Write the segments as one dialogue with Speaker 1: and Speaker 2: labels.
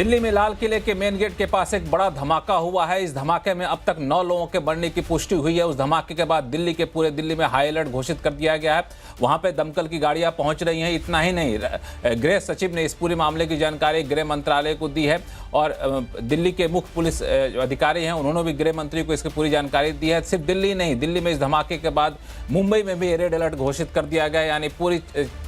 Speaker 1: दिल्ली में लाल किले के मेन गेट के पास एक बड़ा धमाका हुआ है। इस धमाके में अब तक 9 लोगों के मरने की पुष्टि हुई है। उस धमाके के बाद दिल्ली के पूरे दिल्ली में हाई अलर्ट घोषित कर दिया गया है। वहां पे दमकल की गाड़ियां पहुंच रही हैं। इतना ही नहीं, गृह सचिव ने इस पूरे मामले की जानकारी गृह मंत्रालय को दी है और दिल्ली के मुख्य पुलिस अधिकारी हैं, उन्होंने भी गृह मंत्री को इसकी पूरी जानकारी दी है। सिर्फ दिल्ली नहीं, दिल्ली में इस धमाके के बाद मुंबई में भी रेड अलर्ट घोषित कर दिया गया है, यानी पूरी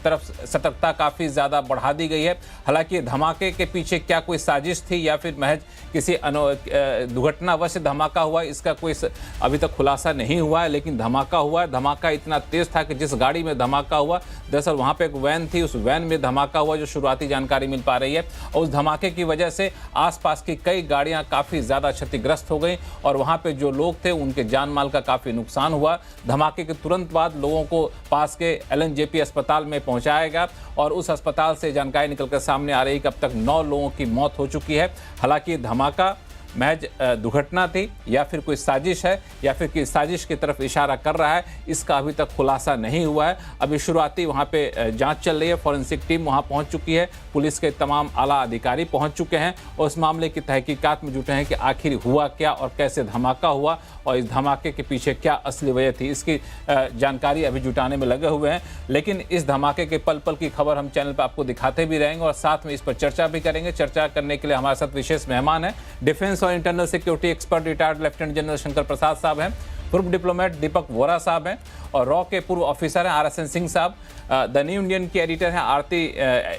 Speaker 1: तरफ सतर्कता काफ़ी ज़्यादा बढ़ा दी गई है। हालांकि धमाके के पीछे क्या कोई साजिश थी या फिर महज किसी दुर्घटनावश धमाका हुआ, इसका कोई अभी तक खुलासा नहीं हुआ है। लेकिन धमाका हुआ है। धमाका इतना तेज था कि जिस गाड़ी में धमाका हुआ, दरअसल वहाँ पे एक वैन थी, उस वैन में धमाका हुआ, जो शुरुआती जानकारी मिल पा रही है। और उस धमाके की वजह से आसपास की कई गाड़ियाँ काफ़ी ज़्यादा क्षतिग्रस्त हो गई और वहाँ पे जो लोग थे उनके जान माल का काफ़ी नुकसान हुआ। धमाके के तुरंत बाद लोगों को पास के LNJP अस्पताल में पहुँचाया गया और उस अस्पताल से जानकारी निकलकर सामने आ रही कि अब तक 9 लोगों की मौत हो चुकी है। हालांकि धमाका महज दुर्घटना थी या फिर कोई साजिश है या फिर किसी साजिश की तरफ इशारा कर रहा है, इसका अभी तक खुलासा नहीं हुआ है। अभी शुरुआती वहाँ पे जांच चल रही है। फॉरेंसिक टीम वहाँ पहुँच चुकी है, पुलिस के तमाम आला अधिकारी पहुँच चुके हैं और उस मामले की तहकीकात में जुटे हैं कि आखिर हुआ क्या और कैसे धमाका हुआ और इस धमाके के पीछे क्या असली वजह थी, इसकी जानकारी अभी जुटाने में लगे हुए हैं। लेकिन इस धमाके के पल पल की खबर हम चैनल पर आपको दिखाते भी रहेंगे और साथ में इस पर चर्चा भी करेंगे। चर्चा करने के लिए हमारे साथ विशेष मेहमान हैं, डिफेंस और internal security expert retired Lieutenant General Shankar Prasad साहब हैं, पूर्व डिप्लोमेट दीपक वोरा साहब हैं और रॉ के पूर्व ऑफिसर हैं RSN सिंह साहब, द न्यू इंडियन की एडिटर हैं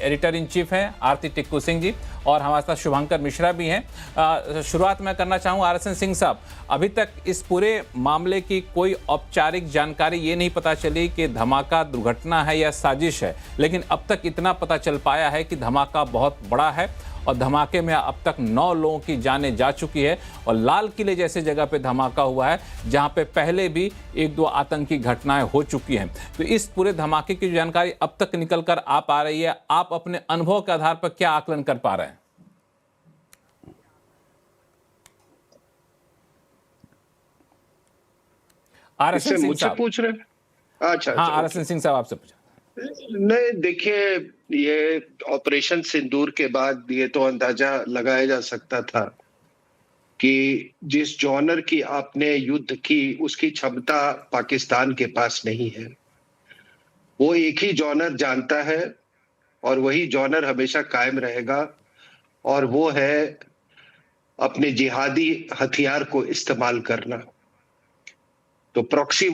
Speaker 1: एडिटर इन चीफ हैं आरती टिक्कू सिंह जी और हमारे साथ शुभंकर मिश्रा भी हैं। शुरुआत मैं करना चाहूँ RSN सिंह साहब, अभी तक इस पूरे मामले की कोई औपचारिक जानकारी ये नहीं पता चली कि धमाका दुर्घटना है या साजिश है, लेकिन अब तक इतना पता चल पाया है कि धमाका बहुत बड़ा है और धमाके में अब तक 9 लोगों की जानें जा चुकी है और लाल किले जैसे जगह पे धमाका हुआ है जहां पे पहले भी 1-2 आतंकी घटनाएं हो चुकी हैं। तो इस पूरे धमाके की जानकारी अब तक निकल कर आ पा रही है, आप अपने अनुभव के आधार पर क्या आकलन कर पा रहे हैं? RSN सिंह साहब
Speaker 2: पूछ रहे हैं? अच्छा,
Speaker 1: हाँ, RSN सिंह साहब आपसे पूछा।
Speaker 2: नहीं, देखिए, ये ऑपरेशन सिंदूर के बाद ये तो अंदाजा लगाया जा सकता था कि जिस जॉनर की आपने युद्ध की उसकी क्षमता पाकिस्तान के पास नहीं है। वो एक ही जॉनर जानता है और वही जॉनर हमेशा कायम रहेगा और वो है अपने जिहादी हथियार को इस्तेमाल करना। तो प्रॉक्सी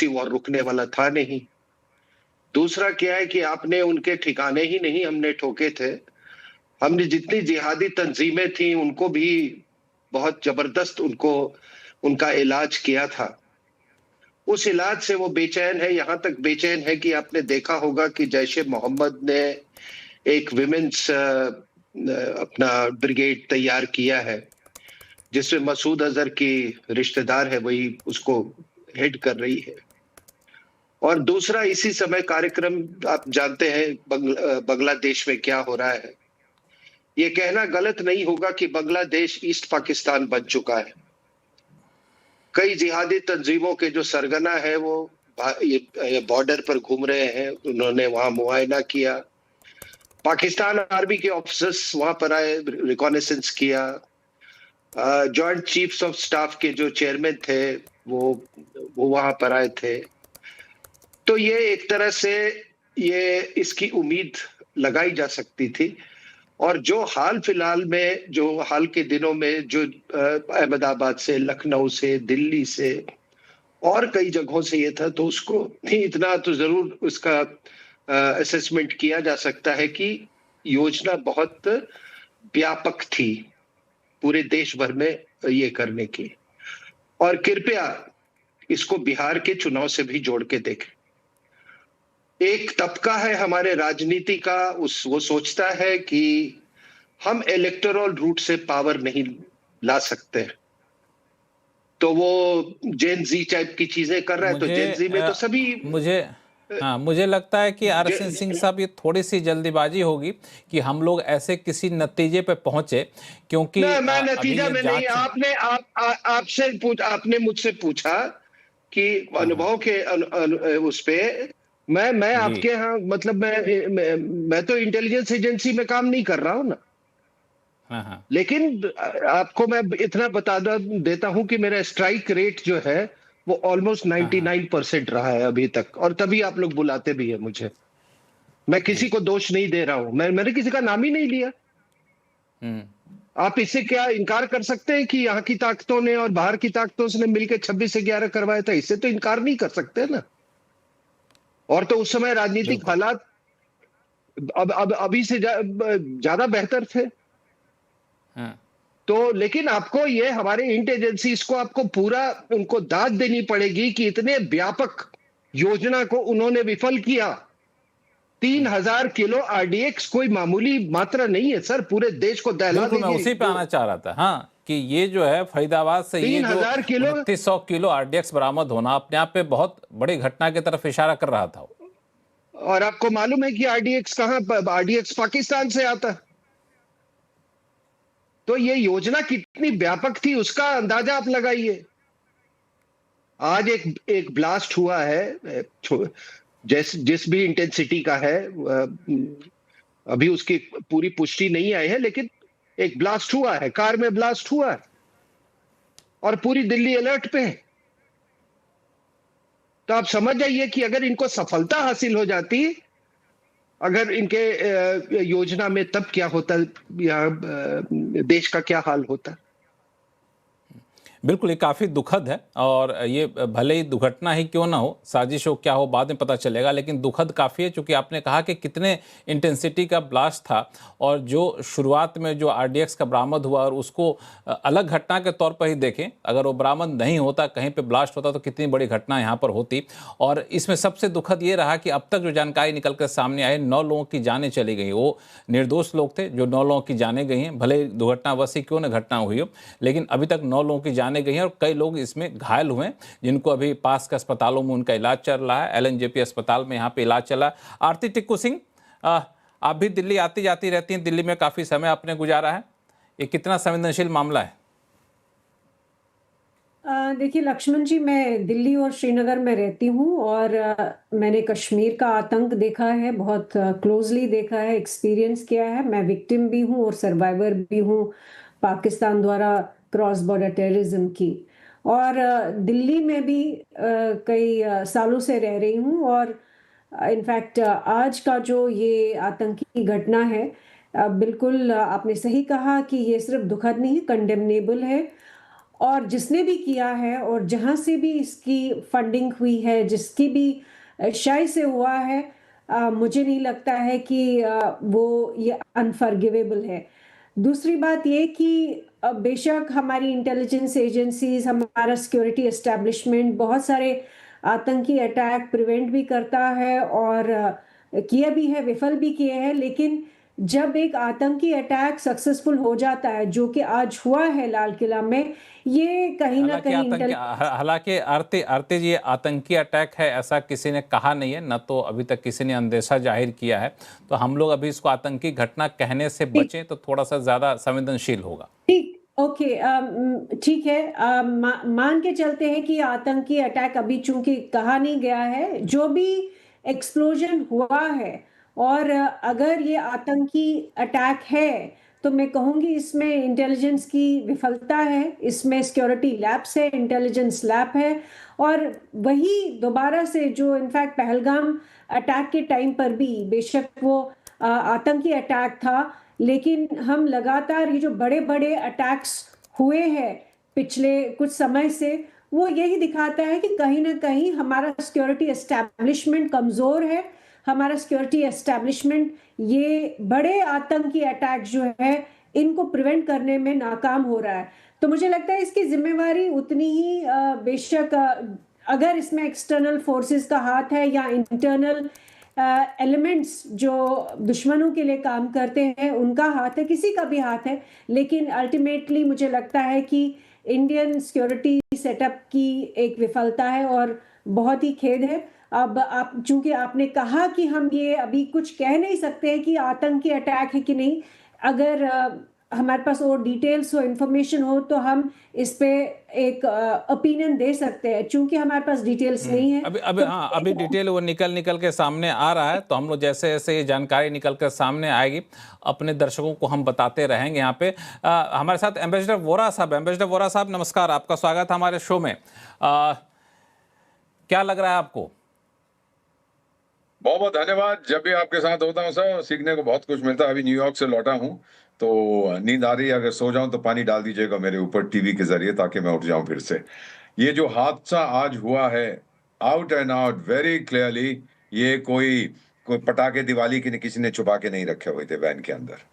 Speaker 2: वॉर रुकने वाला था नहीं। दूसरा क्या है कि आपने उनके ठिकाने ही नहीं हमने ठोके थे, हमने जितनी जिहादी तंजीमें थी उनको भी बहुत जबरदस्त उनका इलाज किया था। उस इलाज से वो बेचैन है, यहां तक बेचैन है कि आपने देखा होगा कि जैश ए मोहम्मद ने एक विमेंस अपना ब्रिगेड तैयार किया है जिसमें मसूद अजहर की रिश्तेदार है, वही उसको हेड कर रही है। और दूसरा, इसी समय कार्यक्रम आप जानते हैं बांग्लादेश में क्या हो रहा है। ये कहना गलत नहीं होगा कि बांग्लादेश ईस्ट पाकिस्तान बन चुका है। कई जिहादी तंजीमों के जो सरगना है वो ये बॉर्डर पर घूम रहे हैं, उन्होंने वहां मुआयना किया। पाकिस्तान आर्मी के ऑफिसर्स वहां पर आए, रिकॉनेसेंस किया। जॉइंट चीफ्स ऑफ स्टाफ के जो चेयरमैन थे वो वहां पर आए थे। तो ये एक तरह से ये इसकी उम्मीद लगाई जा सकती थी। और जो हाल फिलहाल में, जो हाल के दिनों में जो अहमदाबाद से, लखनऊ से, दिल्ली से और कई जगहों से ये था, तो उसको इतना तो जरूर उसका असेसमेंट किया जा सकता है कि योजना बहुत व्यापक थी पूरे देश भर में ये करने की। और कृपया इसको बिहार के चुनाव से भी जोड़ के देखें। एक तबका है हमारे राजनीति का, वो सोचता है कि हम इलेक्टोरल रूट से पावर नहीं ला सकते, तो वो जेन जी टाइप की चीजें कर रहा है। तो जेन जी में तो सभी
Speaker 1: मुझे लगता है कि RSN सिंह साहब ये थोड़ी सी जल्दीबाजी होगी कि हम लोग ऐसे किसी नतीजे पे पहुंचे, क्योंकि
Speaker 2: मैं नतीजा में नहीं, आपने मुझसे पूछा कि अनुभव के उस पे मैं आपके यहाँ, मतलब मैं तो इंटेलिजेंस एजेंसी में काम नहीं कर रहा हूँ ना।
Speaker 1: हाँ, हाँ।
Speaker 2: लेकिन आपको मैं इतना बता देता हूं कि मेरा स्ट्राइक रेट जो है वो ऑलमोस्ट
Speaker 1: हाँ, हाँ।
Speaker 2: 99% रहा है अभी तक, और तभी आप लोग बुलाते भी है मुझे। मैं किसी
Speaker 1: जी।
Speaker 2: को दोष नहीं दे रहा हूं, मैंने किसी का नाम ही नहीं लिया।
Speaker 1: हुँ।
Speaker 2: आप इससे क्या इनकार कर सकते हैं कि यहाँ की ताकतों ने और बाहर की ताकतों ने मिलकर 26/11 करवाया था? इससे तो इनकार नहीं कर सकते ना। और तो उस समय राजनीतिक
Speaker 1: बिल्कुल।
Speaker 2: हालात अब अभी से ज्यादा बेहतर थे।
Speaker 1: हाँ।
Speaker 2: तो लेकिन आपको ये हमारे इंटेलिजेंसीज को आपको पूरा उनको दाद देनी पड़ेगी कि इतने व्यापक योजना को उन्होंने विफल किया। 3,000 किलो आरडीएक्स कोई मामूली मात्रा नहीं है सर, पूरे देश को दहला
Speaker 1: बिल्कुल, मैं
Speaker 2: देगी
Speaker 1: उसी पे
Speaker 2: वो।
Speaker 1: आना चाह रहा था। हाँ, कि ये जो है फरीदाबाद से ये
Speaker 2: तीन
Speaker 1: जो
Speaker 2: हजार किलो
Speaker 1: 2900 किलो आरडीएक्स बरामद होना अपने आप पे बहुत बड़ी घटना की तरफ इशारा कर रहा था वो।
Speaker 2: और आपको मालूम है कि आरडीएक्स कहाँ, आरडीएक्स पाकिस्तान से आता है। तो ये योजना कितनी व्यापक थी उसका अंदाजा आप लगाइए। आज एक एक ब्लास्ट हुआ है, जिस भी इंटेंसिटी का है, अभी उसकी पूरी पुष्टि नहीं आई है, लेकिन एक ब्लास्ट हुआ है, कार में ब्लास्ट हुआ है और पूरी दिल्ली अलर्ट पे है। तो आप समझ जाइए कि अगर इनको सफलता हासिल हो जाती, अगर इनके योजना में, तब क्या होता, या देश का क्या हाल होता।
Speaker 1: बिल्कुल, ये काफ़ी दुखद है और ये भले ही दुर्घटना ही क्यों ना हो, साजिश हो क्या हो बाद में पता चलेगा, लेकिन दुखद काफ़ी है चूँकि आपने कहा कि कितने इंटेंसिटी का ब्लास्ट था और जो शुरुआत में जो आरडीएक्स का बरामद हुआ और उसको अलग घटना के तौर पर ही देखें, अगर वो बरामद नहीं होता, कहीं पे ब्लास्ट होता तो कितनी बड़ी घटना यहाँ पर होती। और इसमें सबसे दुखद ये रहा कि अब तक जो जानकारी निकल कर सामने आई, 9 लोगों की जानें चली गई। वो निर्दोष लोग थे जो 9 लोगों की जानें गई हैं, भले ही दुर्घटनावश ही क्यों ना घटना हुई हो, लेकिन अभी तक 9 लोगों की जानें गई हैं और कई लोग इसमें घायल हुए हैं, जिनको अभी पास के अस्पतालों में उनका इलाज चल रहा है। एलएनजेपी अस्पताल में यहाँ पे इलाज चला। आरती टिक्कू सिंह, आप भी दिल्ली आती जाती रहती हैं, दिल्ली में काफ़ी समय आपने गुजारा है, ये कितना संवेदनशील मामला है?
Speaker 3: देखिए लक्ष्मण जी, मैं दिल्ली और श्रीनगर में रहती हूँ और मैंने कश्मीर का आतंक देखा है, बहुत क्लोजली देखा है, एक्सपीरियंस किया है। मैं विक्टिम भी हूँ और सर्वाइवर भी हूँ पाकिस्तान द्वारा क्रॉस बॉर्डर टेररिज्म की। और दिल्ली में भी कई सालों से रह रही हूँ और इनफैक्ट आज का जो ये आतंकी घटना है, बिल्कुल आपने सही कहा कि ये सिर्फ दुखद नहीं, कंडेमनेबल है। और जिसने भी किया है और जहाँ से भी इसकी फंडिंग हुई है, जिसकी भी शय से हुआ है, मुझे नहीं लगता है कि वो ये अनफॉरगिवेबल है। दूसरी बात ये कि बेशक हमारी इंटेलिजेंस एजेंसीज, हमारा सिक्योरिटी एस्टेब्लिशमेंट बहुत सारे आतंकी अटैक प्रिवेंट भी करता है और किए भी है, विफल भी किए हैं, लेकिन जब एक आतंकी अटैक सक्सेसफुल हो जाता है, जो कि आज हुआ है लाल किला में, ये कहीं ना
Speaker 1: हालांकि
Speaker 3: कहीं
Speaker 1: आतंकी हालांकि आरती आरती जी, ये आतंकी अटैक है ऐसा किसी ने कहा नहीं है, न तो अभी तक किसी ने अंदेशा जाहिर किया है। तो हम लोग अभी इसको आतंकी घटना कहने से बचें तो थोड़ा सा ज़्यादा संवेदनशील होगा।
Speaker 3: ठीक, ओके, ठीक है, मान के चलते हैं कि आतंकी अटैक अभी चूंकि कहा नहीं गया है, जो भी एक्सप्लोजन हुआ है और अगर ये आतंकी अटैक है तो मैं कहूंगी इसमें इंटेलिजेंस की विफलता है, इसमें सिक्योरिटी लैब्स है, इंटेलिजेंस लैब है। और वही दोबारा से जो इनफैक्ट पहलगाम अटैक के टाइम पर भी बेशक वो आतंकी अटैक था, लेकिन हम लगातार ये जो बड़े बड़े अटैक्स हुए हैं पिछले कुछ समय से, वो यही दिखाता है कि कहीं ना कहीं हमारा सिक्योरिटी एस्टैब्लिशमेंट कमजोर है। हमारा सिक्योरिटी एस्टैब्लिशमेंट ये बड़े आतंकी अटैक जो है इनको प्रिवेंट करने में नाकाम हो रहा है। तो मुझे लगता है इसकी जिम्मेवारी उतनी ही बेशक अगर इसमें एक्सटर्नल फोर्सेस का हाथ है या इंटरनल एलिमेंट्स जो दुश्मनों के लिए काम करते हैं उनका हाथ है, किसी का भी हाथ है, लेकिन अल्टीमेटली मुझे लगता है कि इंडियन सिक्योरिटी सेटअप की एक विफलता है और बहुत ही खेद है। अब आप चूंकि आपने कहा कि हम ये अभी कुछ कह नहीं सकते हैं कि आतंकी अटैक है कि नहीं, अगर हमारे पास और डिटेल्स हो, इंफॉर्मेशन हो, तो हम इस पे एक ओपिनियन दे सकते हैं, क्योंकि हमारे पास डिटेल्स नहीं है।
Speaker 1: अभी
Speaker 3: तो
Speaker 1: हाँ, अभी डिटेल वो निकल के सामने आ रहा है, तो हम लोग जैसे जैसे ये जानकारी निकल कर सामने आएगी अपने दर्शकों को हम बताते रहेंगे। यहाँ पे हमारे साथ एम्बेसडर वोरा साहब। एम्बेसडर वोरा साहब, नमस्कार, आपका स्वागत है हमारे शो में। क्या लग रहा है आपको?
Speaker 4: बहुत बहुत धन्यवाद। जब भी आपके साथ होता हूँ सर, सीखने को बहुत कुछ मिलता है। अभी न्यूयॉर्क से लौटा हूँ, तो नींद आ रही है। अगर सो जाऊं तो पानी डाल दीजिएगा मेरे ऊपर टीवी के जरिए, ताकि मैं उठ जाऊं फिर से। ये जो हादसा आज हुआ है, out and out very clearly, ये कोई पटाखे दिवाली के किसी ने छुपा के नहीं रखे हुए थे वैन के अंदर।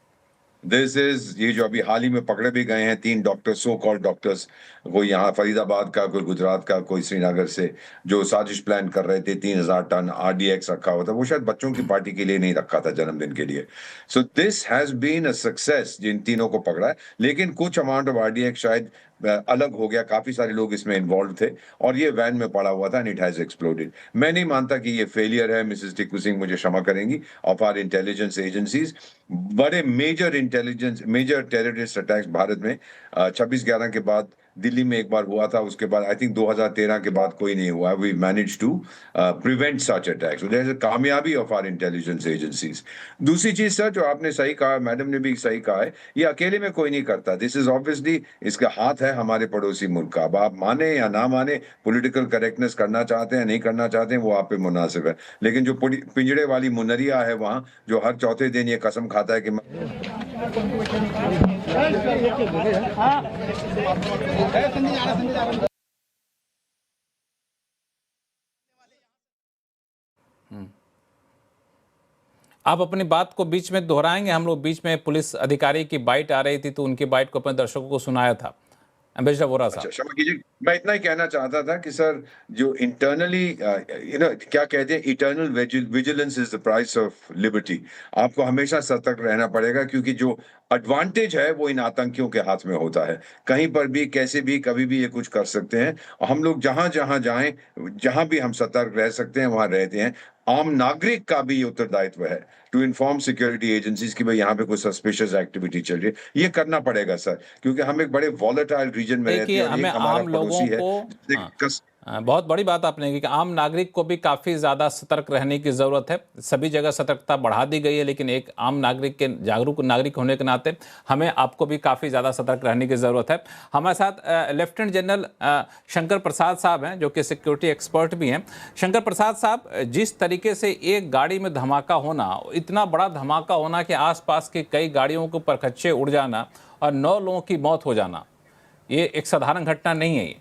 Speaker 4: ये जो अभी हाल ही में पकड़े भी गए हैं 3 डॉक्टर, सो कॉल्ड डॉक्टर्स, कोई यहाँ फरीदाबाद का, कोई गुजरात का, कोई श्रीनगर से, जो साजिश प्लान कर रहे थे। 3000 टन RDX रखा हुआ था, वो शायद बच्चों की पार्टी के लिए नहीं रखा था, जन्मदिन के लिए। So this has been a success, जिन तीनों को पकड़ा है। लेकिन कुछ अमाउंट ऑफ RDX शायद अलग हो गया, काफी सारे लोग इसमें इन्वॉल्व थे, और ये वैन में पड़ा हुआ था एंड इट हैज एक्सप्लोडेड। मैं नहीं मानता कि ये फेलियर है, मिसेस टिक्कू सिंह मुझे क्षमा करेंगी, ऑफ आर इंटेलिजेंस एजेंसीज। बड़े मेजर टेररिस्ट अटैक्स भारत में 26/11 के बाद दिल्ली में एक बार हुआ था, उसके बाद आई थिंक 2013 के बाद कोई नहीं हुआ। We manage to prevent such attacks, there is a कामयाबी ऑफ आर इंटेलिजेंस एजेंसीज। दूसरी चीज सर, जो आपने सही कहा, मैडम ने भी सही कहा है, ये अकेले में कोई नहीं करता। दिस इज ऑब्वियसली, इसका हाथ है हमारे पड़ोसी मुल्क का। अब आप माने या ना माने, पॉलिटिकल करेक्टनेस करना चाहते हैं नहीं करना चाहते हैं, वो आप पे मुनासिब है। लेकिन जो पिंजड़े वाली मुनरिया है वहां, जो हर चौथे दिन ये कसम खाता है कि
Speaker 1: आप अपनी बात को बीच में दोहराएंगे? हम लोग बीच में पुलिस अधिकारी की बाइट आ रही थी, तो उनकी बाइट को अपने दर्शकों को सुनाया था। एम्बेसडर वोरा साहब।
Speaker 4: क्षमा कीजिए, मैं इतना ही कहना चाहता था कि सर, जो इंटरनली क्या कहते हैं, eternal vigilance is the price of liberty. आपको हमेशा सतर्क रहना पड़ेगा, क्योंकि जो एडवांटेज है वो इन आतंकियों के हाथ में होता है। कहीं पर भी, कैसे भी, कभी भी ये कुछ कर सकते हैं। और हम लोग जहां जहां जाएं, जहां भी हम सतर्क रह सकते हैं वहां रहते हैं। आम नागरिक का भी उत्तरदायित्व है टू इन्फॉर्म सिक्योरिटी एजेंसीज कि भाई यहाँ पे कोई सस्पिशियस एक्टिविटी चल रही है। ये करना पड़ेगा सर, क्योंकि हम एक बड़े वॉलेटाइल रीजन में रहते हैं, और
Speaker 1: हमें
Speaker 4: एक हमारा
Speaker 1: आम लोगों
Speaker 4: पड़ोसी है।
Speaker 1: को बहुत बड़ी बात आपने की कि आम नागरिक को भी काफ़ी ज़्यादा सतर्क रहने की ज़रूरत है। सभी जगह सतर्कता बढ़ा दी गई है, लेकिन एक आम नागरिक के, जागरूक नागरिक होने के नाते हमें आपको भी काफ़ी ज़्यादा सतर्क रहने की ज़रूरत है। हमारे साथ लेफ्टिनेंट जनरल शंकर प्रसाद साहब हैं, जो कि सिक्योरिटी एक्सपर्ट भी हैं। शंकर प्रसाद साहब, जिस तरीके से एक गाड़ी में धमाका होना, इतना बड़ा धमाका होना कि आसपास की कई गाड़ियों के परखच्चे उड़ जाना और 9 लोगों की मौत हो जाना, ये एक साधारण घटना नहीं है। ये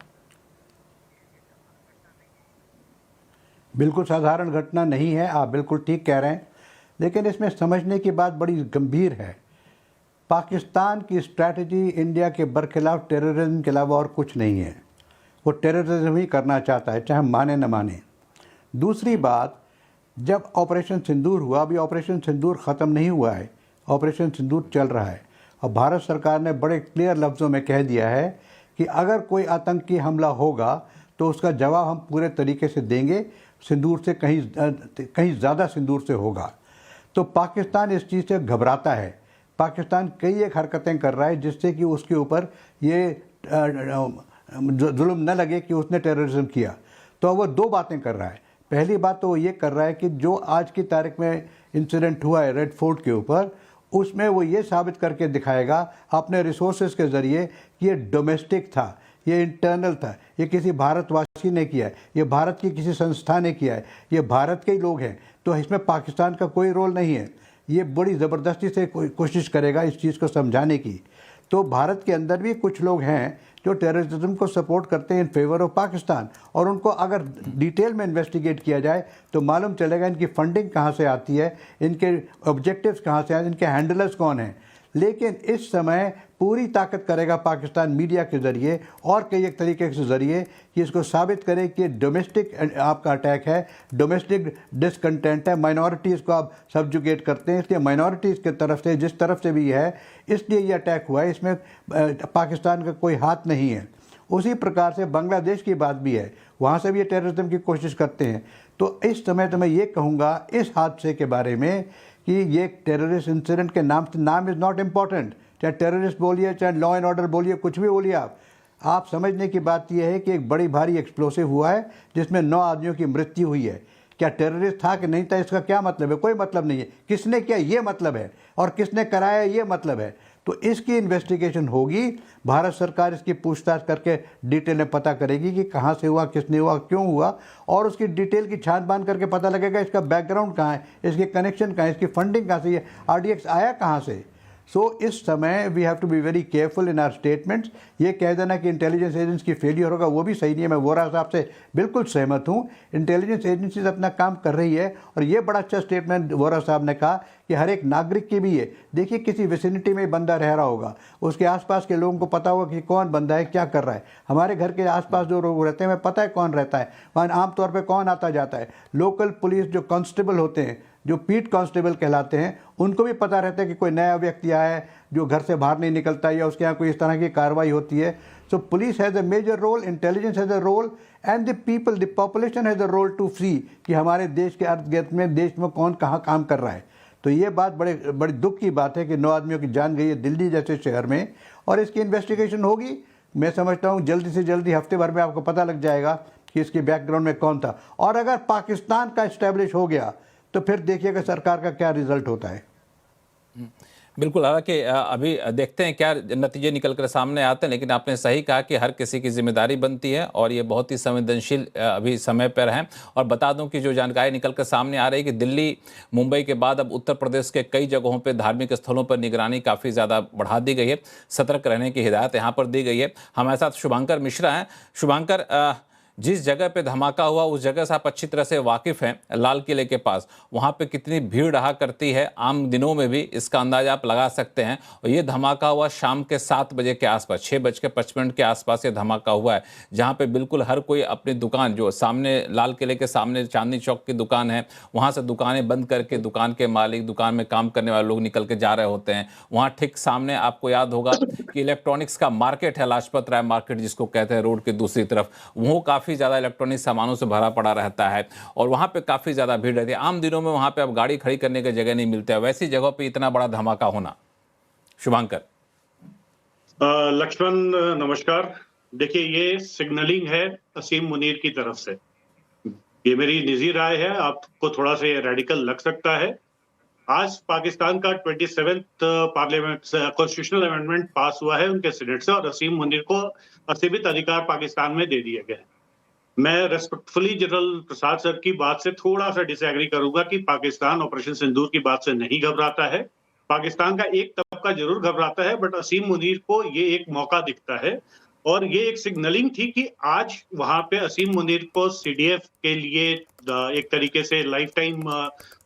Speaker 5: बिल्कुल साधारण घटना नहीं है, आप बिल्कुल ठीक कह रहे हैं। लेकिन इसमें समझने की बात बड़ी गंभीर है। पाकिस्तान की स्ट्रैटेजी इंडिया के बरखिलाफ टेररिज्म के अलावा और कुछ नहीं है। वो टेररिज्म ही करना चाहता है, चाहे हम माने न माने। दूसरी बात, जब ऑपरेशन सिंदूर हुआ, अभी ऑपरेशन सिंदूर ख़त्म नहीं हुआ है, ऑपरेशन सिंदूर चल रहा है। और भारत सरकार ने बड़े क्लियर लफ्ज़ों में कह दिया है कि अगर कोई आतंकी हमला होगा तो उसका जवाब हम पूरे तरीके से देंगे, सिंदूर से कहीं ज़्यादा सिंदूर से होगा। तो पाकिस्तान इस चीज़ से घबराता है। पाकिस्तान कई एक हरकतें कर रहा है जिससे कि उसके ऊपर ये जुल्म न लगे कि उसने टेररिज्म किया। तो वो 2 बातें कर रहा है। पहली बात तो वो ये कर रहा है कि जो आज की तारीख में इंसिडेंट हुआ है रेड फोर्ट के ऊपर, उसमें वो ये साबित करके दिखाएगा अपने रिसोर्सेज के ज़रिए कि ये डोमेस्टिक था, ये इंटरनल था, ये किसी भारतवासी ने किया है, ये भारत की किसी संस्था ने किया है, ये भारत के ही लोग हैं। तो इसमें पाकिस्तान का कोई रोल नहीं है। ये बड़ी ज़बरदस्ती से कोशिश करेगा इस चीज़ को समझाने की। तो भारत के अंदर भी कुछ लोग हैं जो टेररिज्म को सपोर्ट करते हैं इन फेवर ऑफ पाकिस्तान, और उनको अगर डिटेल में इन्वेस्टिगेट किया जाए तो मालूम चलेगा इनकी फंडिंग कहाँ से आती है, इनके ऑब्जेक्टिव्स कहाँ से आते हैं, इनके हैंडलर्स कौन हैं। लेकिन इस समय पूरी ताकत करेगा पाकिस्तान मीडिया के ज़रिए और कई एक तरीके के ज़रिए कि इसको साबित करे कि डोमेस्टिक आपका अटैक है, डोमेस्टिक डिसकंटेंट है, माइनॉरिटीज़ को आप सब्जुगेट करते हैं। इसलिए माइनॉरिटीज़ की तरफ से, जिस तरफ से भी है, इसलिए ये अटैक हुआ है, इसमें पाकिस्तान का कोई हाथ नहीं है। उसी प्रकार से बांग्लादेश की बात भी है, वहाँ से भी ये टेररिज्म की कोशिश करते हैं। तो इस समय तो मैं ये कहूँगा इस हादसे के बारे में कि ये टेररिस्ट इंसिडेंट के नाम इज़ नॉट इम्पॉर्टेंट। चाहे टेररिस्ट बोलिए, चाहे लॉ एंड ऑर्डर बोलिए, कुछ भी बोलिए आप समझने की बात यह है कि एक बड़ी भारी एक्सप्लोसिव हुआ है जिसमें 9 आदमियों की मृत्यु हुई है। क्या टेररिस्ट था कि नहीं था, इसका क्या मतलब है? कोई मतलब नहीं है। किसने किया ये मतलब है, और किसने कराया ये मतलब है। तो इसकी इन्वेस्टिगेशन होगी, भारत सरकार इसकी पूछताछ करके डिटेल में पता करेगी कि कहाँ से हुआ, किसने हुआ, क्यों हुआ, और उसकी डिटेल की छानबान करके पता लगेगा इसका बैकग्राउंड कहाँ है, इसके कनेक्शन कहाँ है, इसकी फंडिंग कहाँ से, ये RDX आया कहाँ से। सो इस समय we have to be very careful in our statements. ये कह देना कि इंटेलिजेंस एजेंसी की फेलियर होगा, वो भी सही नहीं है। मैं वोरा साहब से बिल्कुल सहमत हूँ। इंटेलिजेंस एजेंसीज अपना काम कर रही है, और ये बड़ा अच्छा स्टेटमेंट वोरा साहब ने कहा कि हर एक नागरिक की भी है। देखिए, किसी विसिनिटी में बंदा रह रहा होगा, उसके आसपास के लोगों को पता होगा कि कौन बंदा है, क्या कर रहा है। हमारे घर के आसपास जो लोग रहते हैं, हमें पता है कौन रहता है, वहाँ आमतौर पर कौन आता जाता है। लोकल पुलिस जो कांस्टेबल होते हैं, जो पीट कांस्टेबल कहलाते हैं, उनको भी पता रहता है कि कोई नया व्यक्ति आया है जो घर से बाहर नहीं निकलता है, या उसके यहाँ कोई इस तरह की कार्रवाई होती है। So police has a major role, intelligence has a role, and the people, the population has a role to see कि हमारे देश के अर्ध गिर्द में, देश में कौन कहाँ काम कर रहा है। तो ये बात बड़ी दुख की बात है कि 9 आदमियों की जान गई है दिल्ली जैसे शहर में, और इसकी इन्वेस्टिगेशन होगी। मैं समझता हूँ जल्दी से जल्दी, हफ्ते भर में आपको पता लग जाएगा कि इसके बैकग्राउंड में कौन था। और अगर पाकिस्तान का इस्टेब्लिश हो गया तो फिर देखिएगा सरकार का क्या रिजल्ट होता है।
Speaker 1: बिल्कुल, हालांकि अभी देखते हैं क्या नतीजे निकल कर सामने आते हैं, लेकिन आपने सही कहा कि हर किसी की जिम्मेदारी बनती है, और ये बहुत ही संवेदनशील अभी समय पर हैं। और बता दूं कि जो जानकारी निकल कर सामने आ रही है कि दिल्ली, मुंबई के बाद अब उत्तर प्रदेश के कई जगहों पर धार्मिक स्थलों पर निगरानी काफ़ी ज़्यादा बढ़ा दी गई है, सतर्क रहने की हिदायत यहाँ पर दी गई है। हमारे साथ शुभांकर मिश्रा हैं। शुभांकर, जिस जगह पे धमाका हुआ उस जगह से आप अच्छी तरह से वाकिफ़ हैं, लाल किले के पास, वहाँ पे कितनी भीड़ रहा करती है आम दिनों में भी, इसका अंदाजा आप लगा सकते हैं। और ये धमाका हुआ शाम के 7 बजे के आसपास, 6:55 के आसपास ये धमाका हुआ है, जहाँ पे बिल्कुल हर कोई अपनी दुकान, जो सामने लाल किले के सामने चांदनी चौक की दुकान है, वहाँ से दुकानें बंद करके दुकान के मालिक, दुकान में काम करने वाले लोग निकल के जा रहे होते हैं। वहाँ ठीक सामने आपको याद होगा कि इलेक्ट्रॉनिक्स का मार्केट है, लाजपत राय मार्केट जिसको कहते हैं, रोड की दूसरी तरफ, वो काफ़ी ज़्यादा इलेक्ट्रॉनिक सामानों से भरा पड़ा रहता है, और वहाँ पे काफ़ी ज़्यादा भीड़ रहती है। आम दिनों में वहाँ पे अब गाड़ी खड़ी करने की जगह नहीं मिलती है, वैसी जगह पे इतना बड़ा धमाका होना। शुभांकर।
Speaker 6: लक्ष्मण नमस्कार। देखिए, ये सिग्नलिंग है असीम मुनीर की तरफ से। ये मेरी निजी राय है, आपको थोड़ा सा रेडिकल लग सकता है। आज पाकिस्तान का 27th पार्लियामेंट कॉन्स्टिट्यूशनल अमेंडमेंट पास हुआ है उनके सीनेट से, और असीम मुनीर को असीमित अधिकार पाकिस्तान में दे दिए गए। मैं रेस्पेक्टफुली जनरल प्रसाद सर की बात से थोड़ा सा डिसएग्री करूंगा कि पाकिस्तान ऑपरेशन सिंदूर की बात से नहीं घबराता है। पाकिस्तान का एक तबका जरूर घबराता है, बट असीम मुनीर को ये एक मौका दिखता है, और ये एक सिग्नलिंग थी कि आज वहां पे असीम मुनीर को CDF के लिए एक तरीके से लाइफ टाइम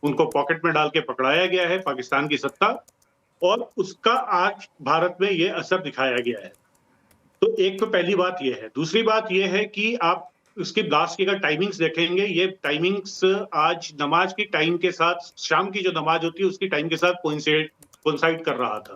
Speaker 6: उनको पॉकेट में डाल के पकड़ाया गया है पाकिस्तान की सत्ता, और उसका आज भारत में ये असर दिखाया गया है। तो एक तो पहली बात ये है। दूसरी बात ये है कि आप उसकी ब्लास्ट की अगर टाइमिंग्स देखेंगे, ये टाइमिंग्स आज नमाज की टाइम के साथ, शाम की जो नमाज होती है उसकी टाइम के साथ कोइंसाइड कर रहा था।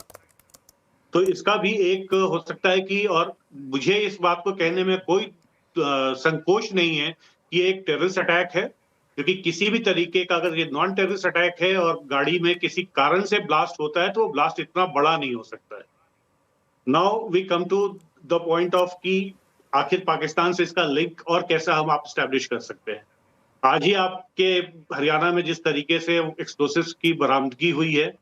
Speaker 6: तो इसका भी एक हो सकता है कि, और मुझे इस बात को कहने में कोई संकोच नहीं है कि ये एक टेररिस्ट अटैक है, क्योंकि किसी भी तरीके का अगर ये नॉन टेररिस्ट अटैक है और गाड़ी में किसी कारण से ब्लास्ट होता है तो वो ब्लास्ट इतना बड़ा नहीं हो सकता है। Now we come to the point of कि आखिर पाकिस्तान से इसका लिंक और कैसा हम आप स्टैब्लिश कर सकते हैं। आज ही आपके हरियाणा में जिस तरीके से एक्सप्लोसिव्स की बरामदगी हुई है,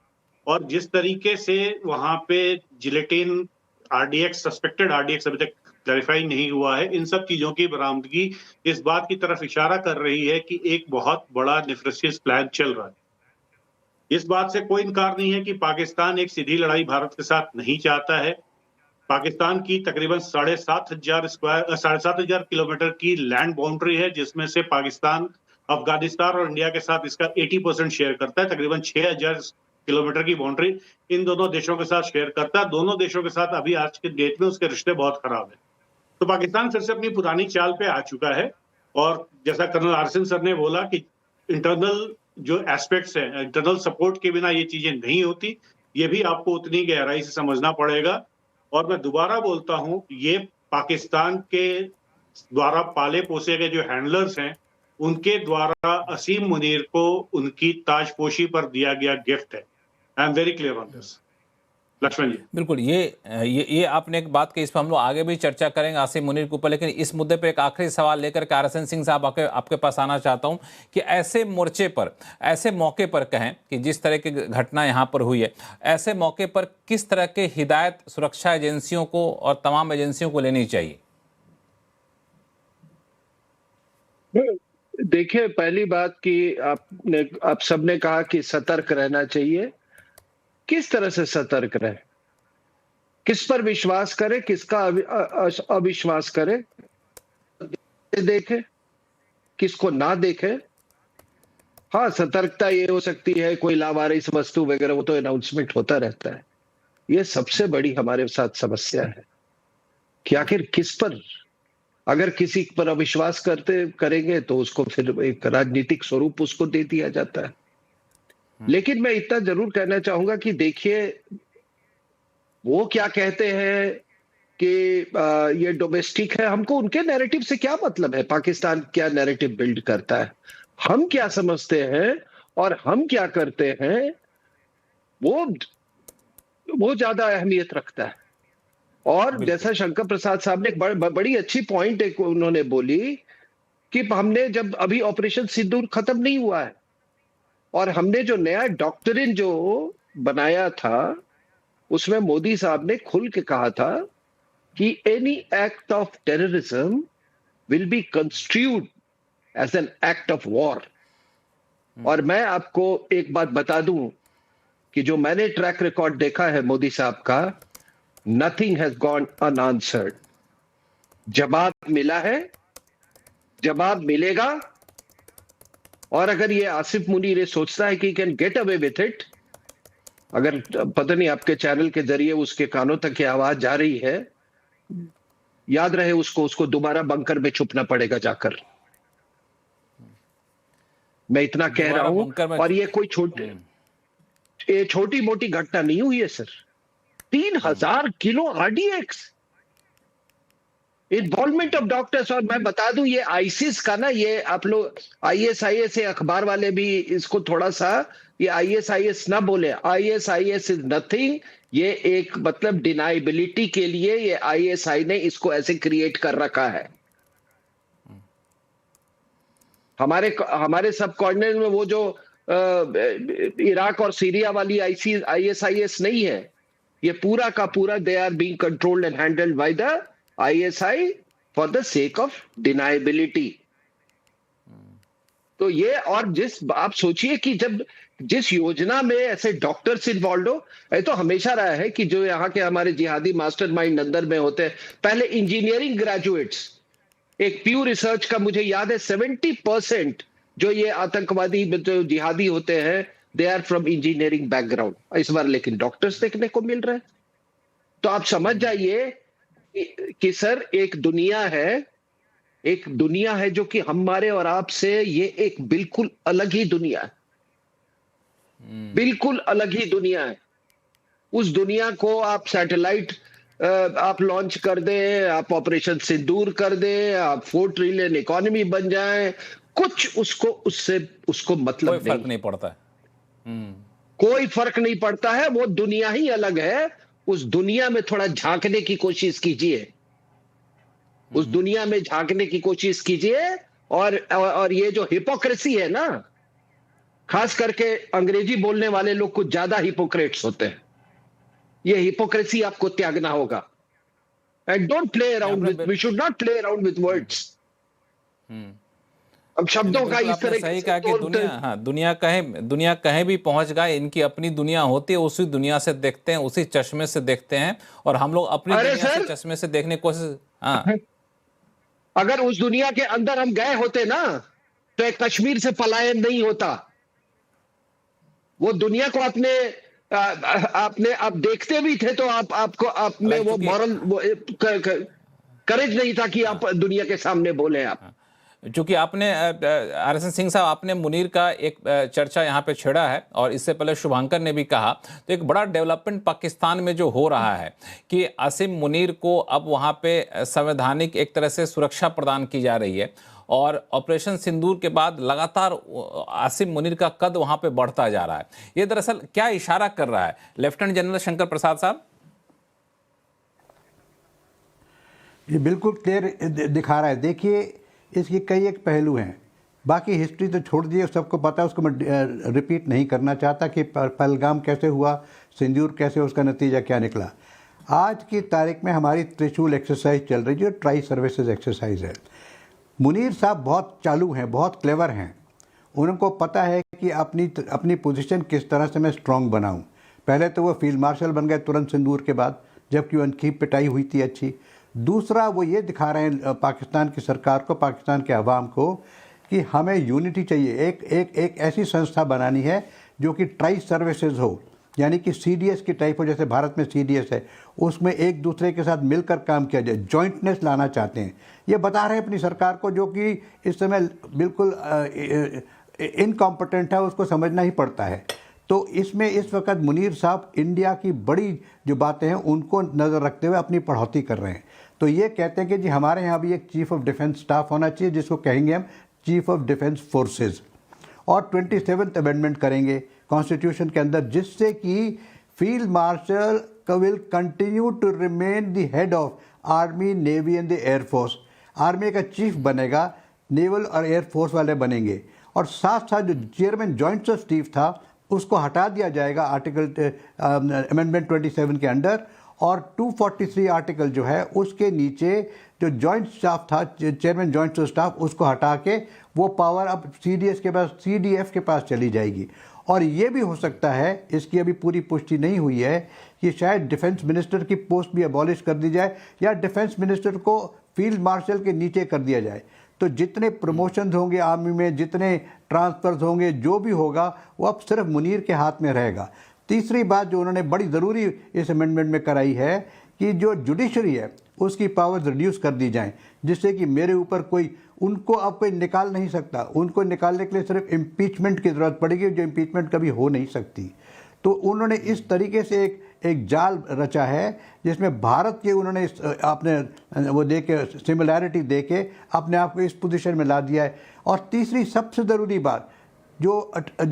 Speaker 6: और जिस तरीके से वहां पे जिलेटिन, RDX, सस्पेक्टेड RDX अभी तक क्लैरिफाई नहीं हुआ है, इन सब चीजों की बरामदगी इस बात की तरफ इशारा कर रही है कि एक बहुत बड़ा नेफ्रेशियस प्लान चल रहा है। इस बात से कोई इनकार नहीं है कि पाकिस्तान एक सीधी लड़ाई भारत के साथ नहीं चाहता है। पाकिस्तान की तकरीबन 7,500 किलोमीटर की लैंड बाउंड्री है, जिसमें से पाकिस्तान अफगानिस्तान और इंडिया के साथ इसका 80% शेयर करता है। तकरीबन 6,000 किलोमीटर की बाउंड्री इन दोनों देशों के साथ शेयर करता है। दोनों देशों के साथ अभी आज के डेट में उसके रिश्ते बहुत खराब है। तो पाकिस्तान फिर से अपनी पुरानी चाल पे आ चुका है, और जैसा कर्नल RSN सर ने बोला कि इंटरनल जो एस्पेक्ट्स हैं, इंटरनल सपोर्ट के बिना ये चीजें नहीं होती, ये भी आपको उतनी गहराई से समझना पड़ेगा। और मैं दोबारा बोलता हूं, ये पाकिस्तान के द्वारा पाले पोसे गए जो हैंडलर्स हैं, उनके द्वारा असीम मुनीर को उनकी ताजपोशी पर दिया गया गिफ्ट है। I am very clear on this. Lakshman ji.
Speaker 1: बिल्कुल, ये आपने एक बात कही, इस पर हम लोग आगे भी चर्चा करेंगे आसिम मुनीर के ऊपर, लेकिन इस मुद्दे पे एक आखिरी सवाल लेकर के आरएसएन सिंह साहब आपके पास आना चाहता हूं कि ऐसे मोर्चे पर, ऐसे मौके पर कहें कि जिस तरह की घटना यहां पर हुई है, ऐसे मौके पर किस तरह के हिदायत सुरक्षा एजेंसियों को और तमाम एजेंसियों को लेनी चाहिए?
Speaker 2: देखिए, पहली बात कि आप सबने कहा कि सतर्क रहना चाहिए। किस तरह से सतर्क रहे, किस पर विश्वास करें, किसका अविश्वास करें, देखे किसको ना देखे। हाँ, सतर्कता ये हो सकती है कोई लावारिस वस्तु वगैरह, वो तो अनाउंसमेंट होता रहता है। ये सबसे बड़ी हमारे साथ समस्या है कि आखिर किस पर, अगर किसी पर अविश्वास करेंगे तो उसको फिर एक राजनीतिक स्वरूप उसको दे दिया जाता है। लेकिन मैं इतना जरूर कहना चाहूंगा कि देखिए, वो क्या कहते हैं कि ये डोमेस्टिक है, हमको उनके नैरेटिव से क्या मतलब है, पाकिस्तान क्या नैरेटिव बिल्ड करता है, हम क्या समझते हैं और हम क्या करते हैं, वो ज्यादा अहमियत रखता है। और जैसा शंकर प्रसाद साहब ने एक बड़ी अच्छी पॉइंट एक उन्होंने बोली कि हमने जब अभी ऑपरेशन सिंदूर खत्म नहीं हुआ है और हमने जो नया डॉक्ट्रिन जो बनाया था, उसमें मोदी साहब ने खुल के कहा था कि any act of terrorism will be construed as an act of war. और मैं आपको एक बात बता दूं कि जो मैंने ट्रैक रिकॉर्ड देखा है मोदी साहब का, नथिंग हैज गॉन अनआंसर्ड। जवाब मिला है, जवाब मिलेगा। और अगर ये आसिफ मुनीर सोचता है कि can get away with it, अगर पता नहीं आपके चैनल के जरिए उसके कानों तक ये आवाज जा रही है, याद रहे उसको दोबारा बंकर में छुपना पड़ेगा जाकर। मैं इतना कह रहा हूं। और ये कोई छोटी मोटी घटना नहीं हुई है sir. 3000 kilo RDX, involvement of doctors. और मैं बता दूं, ये आईसिस का ना, ये आप लोग आईएसआईएस अखबार वाले भी इसको थोड़ा सा, ये आईएसआईएस ना बोले, आईएसआईएस इज नथिंग। ये एक मतलब डिनाइबिलिटी के लिए ये आईएसआई ने इसको ऐसे क्रिएट कर रखा है। हमारे सब कॉर्डिनेट में वो जो इराक और सीरिया वाली आईएसआईएस नहीं है, ये पूरा का पूरा they are being controlled and handled by the ISI for the sake of deniability. तो ये, और आप सोचिए कि जब जिस योजना में ऐसे डॉक्टर्स इन्वॉल्व हो, ये तो हमेशा रहा है कि जो यहाँ के हमारे जिहादी मास्टरमाइंड अंदर में होते हैं, पहले इंजीनियरिंग ग्रेजुएट्स, एक प्यू रिसर्च का मुझे याद है 70% जो ये आतंकवादी जो जिहादी होते हैं, they are from engineering background. इस बार लेकिन डॉक्टर्स देखने को मिल रहे हैं। तो आप समझ जाइए कि सर एक दुनिया है जो कि हमारे और आपसे, ये एक बिल्कुल अलग ही दुनिया है, बिल्कुल अलग ही दुनिया है। उस दुनिया को आप सैटेलाइट आप लॉन्च कर दें, आप ऑपरेशन सिंदूर कर दें, आप 4 ट्रिलियन इकोनॉमी बन जाएं, कुछ उसको मतलब
Speaker 1: कोई फर्क नहीं पड़ता है।
Speaker 2: कोई फर्क नहीं पड़ता है। वो दुनिया ही अलग है। उस दुनिया में थोड़ा झांकने की कोशिश कीजिए, उस दुनिया में झांकने की कोशिश कीजिए। और ये जो हिपोक्रेसी है ना, खास करके अंग्रेजी बोलने वाले लोग कुछ ज्यादा हिपोक्रेट्स होते हैं। ये हिपोक्रेसी आपको त्यागना होगा। And don't play around with, we should not play around with words. अब शब्दों का इस तरह
Speaker 1: सही कहा कि दुनिया कहीं भी पहुंच गए, इनकी अपनी दुनिया होती है, उसी दुनिया से देखते हैं, उसी चश्मे से देखते हैं, और हम लोग अपनी दुनिया से चश्मे से देखने की कोशिश। हाँ,
Speaker 2: अगर उस दुनिया के अंदर हम गए होते ना, तो एक कश्मीर से पलायन नहीं होता। वो दुनिया को आपने आप देखते भी थे तो आप में वो मॉरल करेज नहीं था कि आप दुनिया के सामने बोले। आप
Speaker 1: चूंकि आपने आरएसएन सिंह साहब, आपने मुनीर का एक चर्चा यहाँ पे छेड़ा है, और इससे पहले शुभांकर ने भी कहा, तो एक बड़ा डेवलपमेंट पाकिस्तान में जो हो रहा है कि आसिम मुनीर को अब वहाँ पे संवैधानिक एक तरह से सुरक्षा प्रदान की जा रही है, और ऑपरेशन सिंदूर के बाद लगातार आसिम मुनीर का कद वहां पे बढ़ता जा रहा है। ये दरअसल क्या इशारा कर रहा है लेफ्टिनेंट जनरल शंकर प्रसाद साहब?
Speaker 5: ये बिल्कुल क्लियर दिखा रहा है। देखिए, इसके कई एक पहलू हैं, बाकी हिस्ट्री तो छोड़ दिए, सबको पता है, उसको मैं रिपीट नहीं करना चाहता कि पहलगाम कैसे हुआ, सिंदूर कैसे, उसका नतीजा क्या निकला। आज की तारीख में हमारी त्रिशूल एक्सरसाइज चल रही है, जो ट्राई सर्विसेज एक्सरसाइज है। मुनीर साहब बहुत चालू हैं, बहुत क्लेवर हैं। उनको पता है कि अपनी पोजीशन किस तरह से मैं स्ट्रांग बनाऊं। पहले तो वो फील्ड मार्शल बन गए तुरंत सिंदूर के बाद, जबकि उनकी पिटाई हुई थी अच्छी। दूसरा, वो ये दिखा रहे हैं पाकिस्तान की सरकार को, पाकिस्तान के अवाम को, कि हमें यूनिटी चाहिए। एक ऐसी संस्था बनानी है जो कि ट्राई सर्विसेज हो, यानी कि सीडीएस की टाइप हो, जैसे भारत में सीडीएस है, उसमें एक दूसरे के साथ मिलकर काम किया जाए। जॉइंटनेस लाना चाहते हैं, ये बता रहे हैं अपनी सरकार को, जो कि इस समय बिल्कुल इनकॉम्पिटेंट है, उसको समझना ही पड़ता है। तो इसमें इस वक्त मुनीर साहब इंडिया की बड़ी जो बातें हैं उनको नज़र रखते हुए अपनी बढ़ोतरी कर रहे हैं। तो ये कहते हैं कि जी हमारे यहाँ भी एक चीफ ऑफ डिफेंस स्टाफ होना चाहिए, जिसको कहेंगे हम चीफ ऑफ डिफेंस फोर्सेस, और 27th अमेंडमेंट करेंगे कॉन्स्टिट्यूशन के अंदर, जिससे कि field marshal will continue to remain the head of army, navy and the air force. Army का चीफ बनेगा, नेवल और एयरफोर्स वाले बनेंगे, और साथ साथ जो चेयरमैन जॉइंट ऑफ चीफ था उसको हटा दिया जाएगा आर्टिकल अमेंडमेंट 27 के अंडर, और 243 आर्टिकल जो है उसके नीचे जो जॉइंट स्टाफ था, चेयरमैन जॉइंट स्टाफ, उसको हटा के वो पावर अब सीडीएस के पास, सीडीएफ के पास चली जाएगी। और ये भी हो सकता है, इसकी अभी पूरी पुष्टि नहीं हुई है, कि शायद डिफेंस मिनिस्टर की पोस्ट भी अबॉलिश कर दी जाए, या डिफेंस मिनिस्टर को फील्ड मार्शल के नीचे कर दिया जाए। तो जितने प्रमोशंस होंगे आर्मी में, जितने ट्रांसफर्स होंगे, जो भी होगा वो अब सिर्फ मुनीर के हाथ में रहेगा। तीसरी बात जो उन्होंने बड़ी ज़रूरी इस अमेंडमेंट में कराई है कि जो जुडिशरी है उसकी पावर्स रिड्यूस कर दी जाएं, जिससे कि मेरे ऊपर कोई, उनको अब कोई निकाल नहीं सकता। उनको निकालने के लिए सिर्फ इम्पीचमेंट की ज़रूरत पड़ेगी, जो इम्पीचमेंट कभी हो नहीं सकती। तो उन्होंने इस तरीके से एक जाल रचा है, जिसमें भारत के उन्होंने अपने वो दे के सिमिलैरिटी दे के अपने आप को इस पोजीशन में ला दिया है। और तीसरी सबसे ज़रूरी बात, जो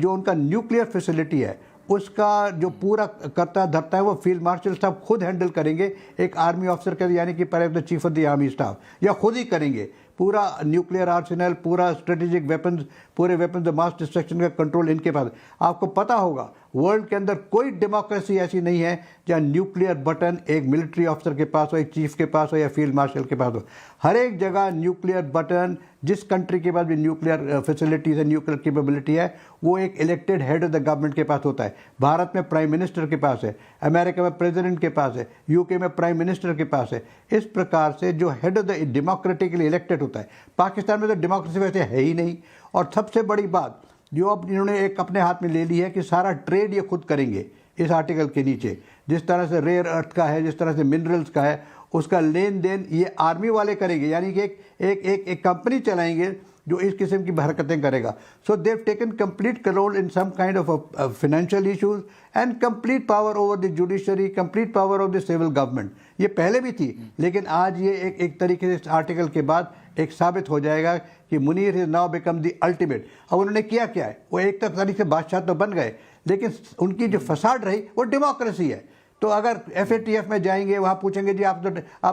Speaker 5: उनका न्यूक्लियर फैसिलिटी है, उसका जो पूरा करता धरता है वो फील्ड मार्शल साहब खुद हैंडल करेंगे, एक आर्मी ऑफिसर के, यानी कि the chief of the army staff, या खुद ही करेंगे। पूरा न्यूक्लियर आर्सेनल, पूरा स्ट्रेटेजिक वेपन्स, पूरे वेपन्स मास डिस्ट्रक्शन का कंट्रोल इनके पास। आपको पता होगा वर्ल्ड के अंदर कोई डेमोक्रेसी ऐसी नहीं है जहाँ न्यूक्लियर बटन एक मिलिट्री ऑफिसर के पास हो, एक चीफ के पास हो, या फील्ड मार्शल के पास हो। हर एक जगह न्यूक्लियर बटन, जिस कंट्री के पास भी न्यूक्लियर फैसिलिटीज है, न्यूक्लियर कैपेबिलिटी है, वो एक elected head of the government के पास होता है। भारत में प्राइम मिनिस्टर के पास है, अमेरिका में प्रेसिडेंट के पास है, यूके में प्राइम मिनिस्टर के पास है। इस प्रकार से जो head of the democratically elected होता है। पाकिस्तान में तो डेमोक्रेसी वैसे है ही नहीं। और सबसे बड़ी बात जो अब इन्होंने एक अपने हाथ में ले ली है कि सारा ट्रेड ये खुद करेंगे इस आर्टिकल के नीचे। जिस तरह से रेयर अर्थ का है, जिस तरह से मिनरल्स का है, उसका लेन देन ये आर्मी वाले करेंगे, यानी कि एक कंपनी चलाएंगे जो इस किस्म की हरकतें करेगा। So they've taken complete control in some kind of financial issues and complete power over the judiciary, complete power of the civil government. ये पहले भी थी, लेकिन आज ये एक तरीके से इस आर्टिकल के बाद एक साबित हो जाएगा कि Munir is now become the ultimate. अब उन्होंने किया क्या है, वो एक तरीके से बादशाह तो बन गए, लेकिन उनकी जो फसाड रही वो डेमोक्रेसी है। तो अगर FATF में जाएंगे, वहाँ पूछेंगे जी आप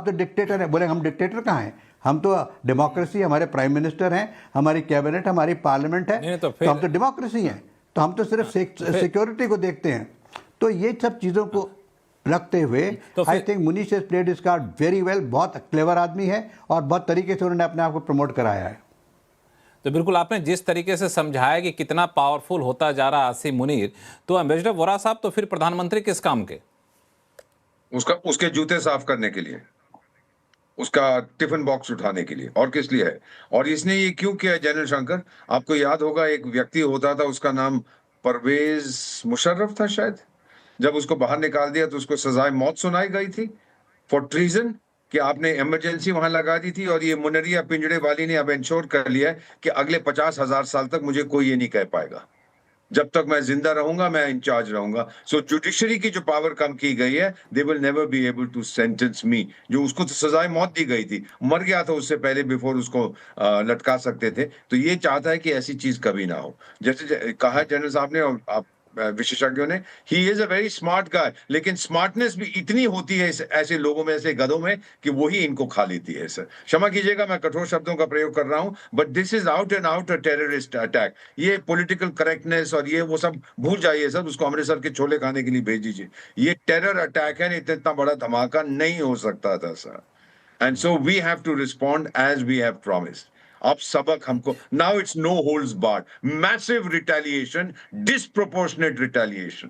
Speaker 5: तो डिक्टेटर हैं, बोले हम डिक्टेटर कहाँ हैं, हम तो डेमोक्रेसी, हमारे प्राइम मिनिस्टर हैं, हमारी कैबिनेट, हमारी पार्लियामेंट है, तो हम तो डेमोक्रेसी हैं, तो हम तो सिर्फ सिक्योरिटी को देखते हैं। तो ये सब चीज़ों को रखते हुए I think Munish has played his card very well. बहुत क्लेवर आदमी है और बहुत तरीके से उन्होंने अपने आप को प्रमोट कराया है।
Speaker 1: तो बिल्कुल आपने जिस तरीके से समझाया कि कितना पावरफुल होता जा रहा आसिम मुनीर, तो एम्बेसडर वोरा साहब, तो फिर प्रधानमंत्री किस काम के?
Speaker 4: उसके जूते साफ करने के लिए, उसका टिफिन बॉक्स उठाने के लिए, और किस लिए है। और इसने ये क्यों किया जनरल शंकर, आपको याद होगा एक व्यक्ति होता था, उसका नाम परवेज मुशर्रफ था शायद। जब उसको बाहर निकाल दिया तो उसको सजाए मौत सुनाई गई थी फॉर ट्रीजन, कि आपने इमरजेंसी वहां लगा दी थी। और ये मुनरिया पिंजड़े वाली ने अब इंश्योर कर लिया है कि अगले 50,000 साल तक मुझे कोई ये नहीं कह पाएगा। जब तक मैं जिंदा रहूंगा मैं इंचार्ज रहूंगा। सो जुडिशरी की जो पावर कम की गई है, they will never be able to sentence me. जो उसको तो सजाए मौत दी गई थी, मर गया था उससे पहले, बिफोर उसको लटका सकते थे। तो ये चाहता है कि ऐसी चीज कभी ना हो। जैसे कहा जनरल साहब ने और आप विशेषज्ञों ने, he is a very smart guy, लेकिन स्मार्टनेस भी इतनी होती है ऐसे लोगों में, ऐसे गधों में, कि वही इनको खा लेती है। सर क्षमा कीजिएगा मैं कठोर शब्दों का प्रयोग कर रहा हूं, but this is out and out a terrorist attack. ये पॉलिटिकल करेक्टनेस और ये वो सब भूल जाइए सर, उसको अमृतसर के छोले खाने के लिए भेज दीजिए। ये टेरर अटैक है, इतना बड़ा धमाका नहीं हो सकता था sir. And so we have to respond as we have promised. अब सबक हमको, now it's no holds barred, massive retaliation, disproportionate retaliation.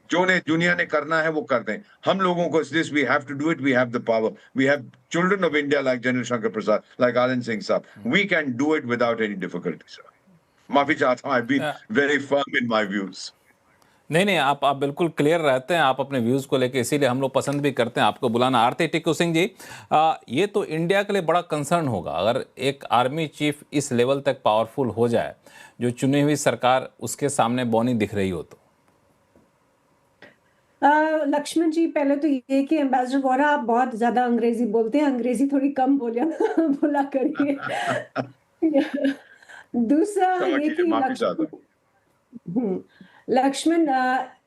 Speaker 4: जो ने दुनिया ने करना है वो कर दें। हम लोगों को this we have to do it, we have the power, we have children of India like General Shankar Prasad, like Anand Singh साहब, we can do it without any difficulty sir. माफी चाहता हूं, I been very firm in my views.
Speaker 1: नहीं नहीं, आप बिल्कुल clear रहते हैं आप अपने व्यूज़ को लेके, इसीलिए हम लोग पसंद भी करते हैं आपको बुलाना। आरती टिक्कू सिंह जी, ये तो इंडिया के लिए बड़ा कंसर्न होगा अगर एक आर्मी चीफ इस लेवल तक पावरफुल हो जाए, जो चुनी हुई सरकार उसके सामने बौनी दिख रही हो तो।
Speaker 3: लक्ष्मण जी, पहले तो ये कि एम्बेसडर वोरा आप बहुत ज्यादा अंग्रेजी बोलते हैं, अंग्रेजी थोड़ी कम बोला करिए। दूसरा ये कि लक्ष्मण,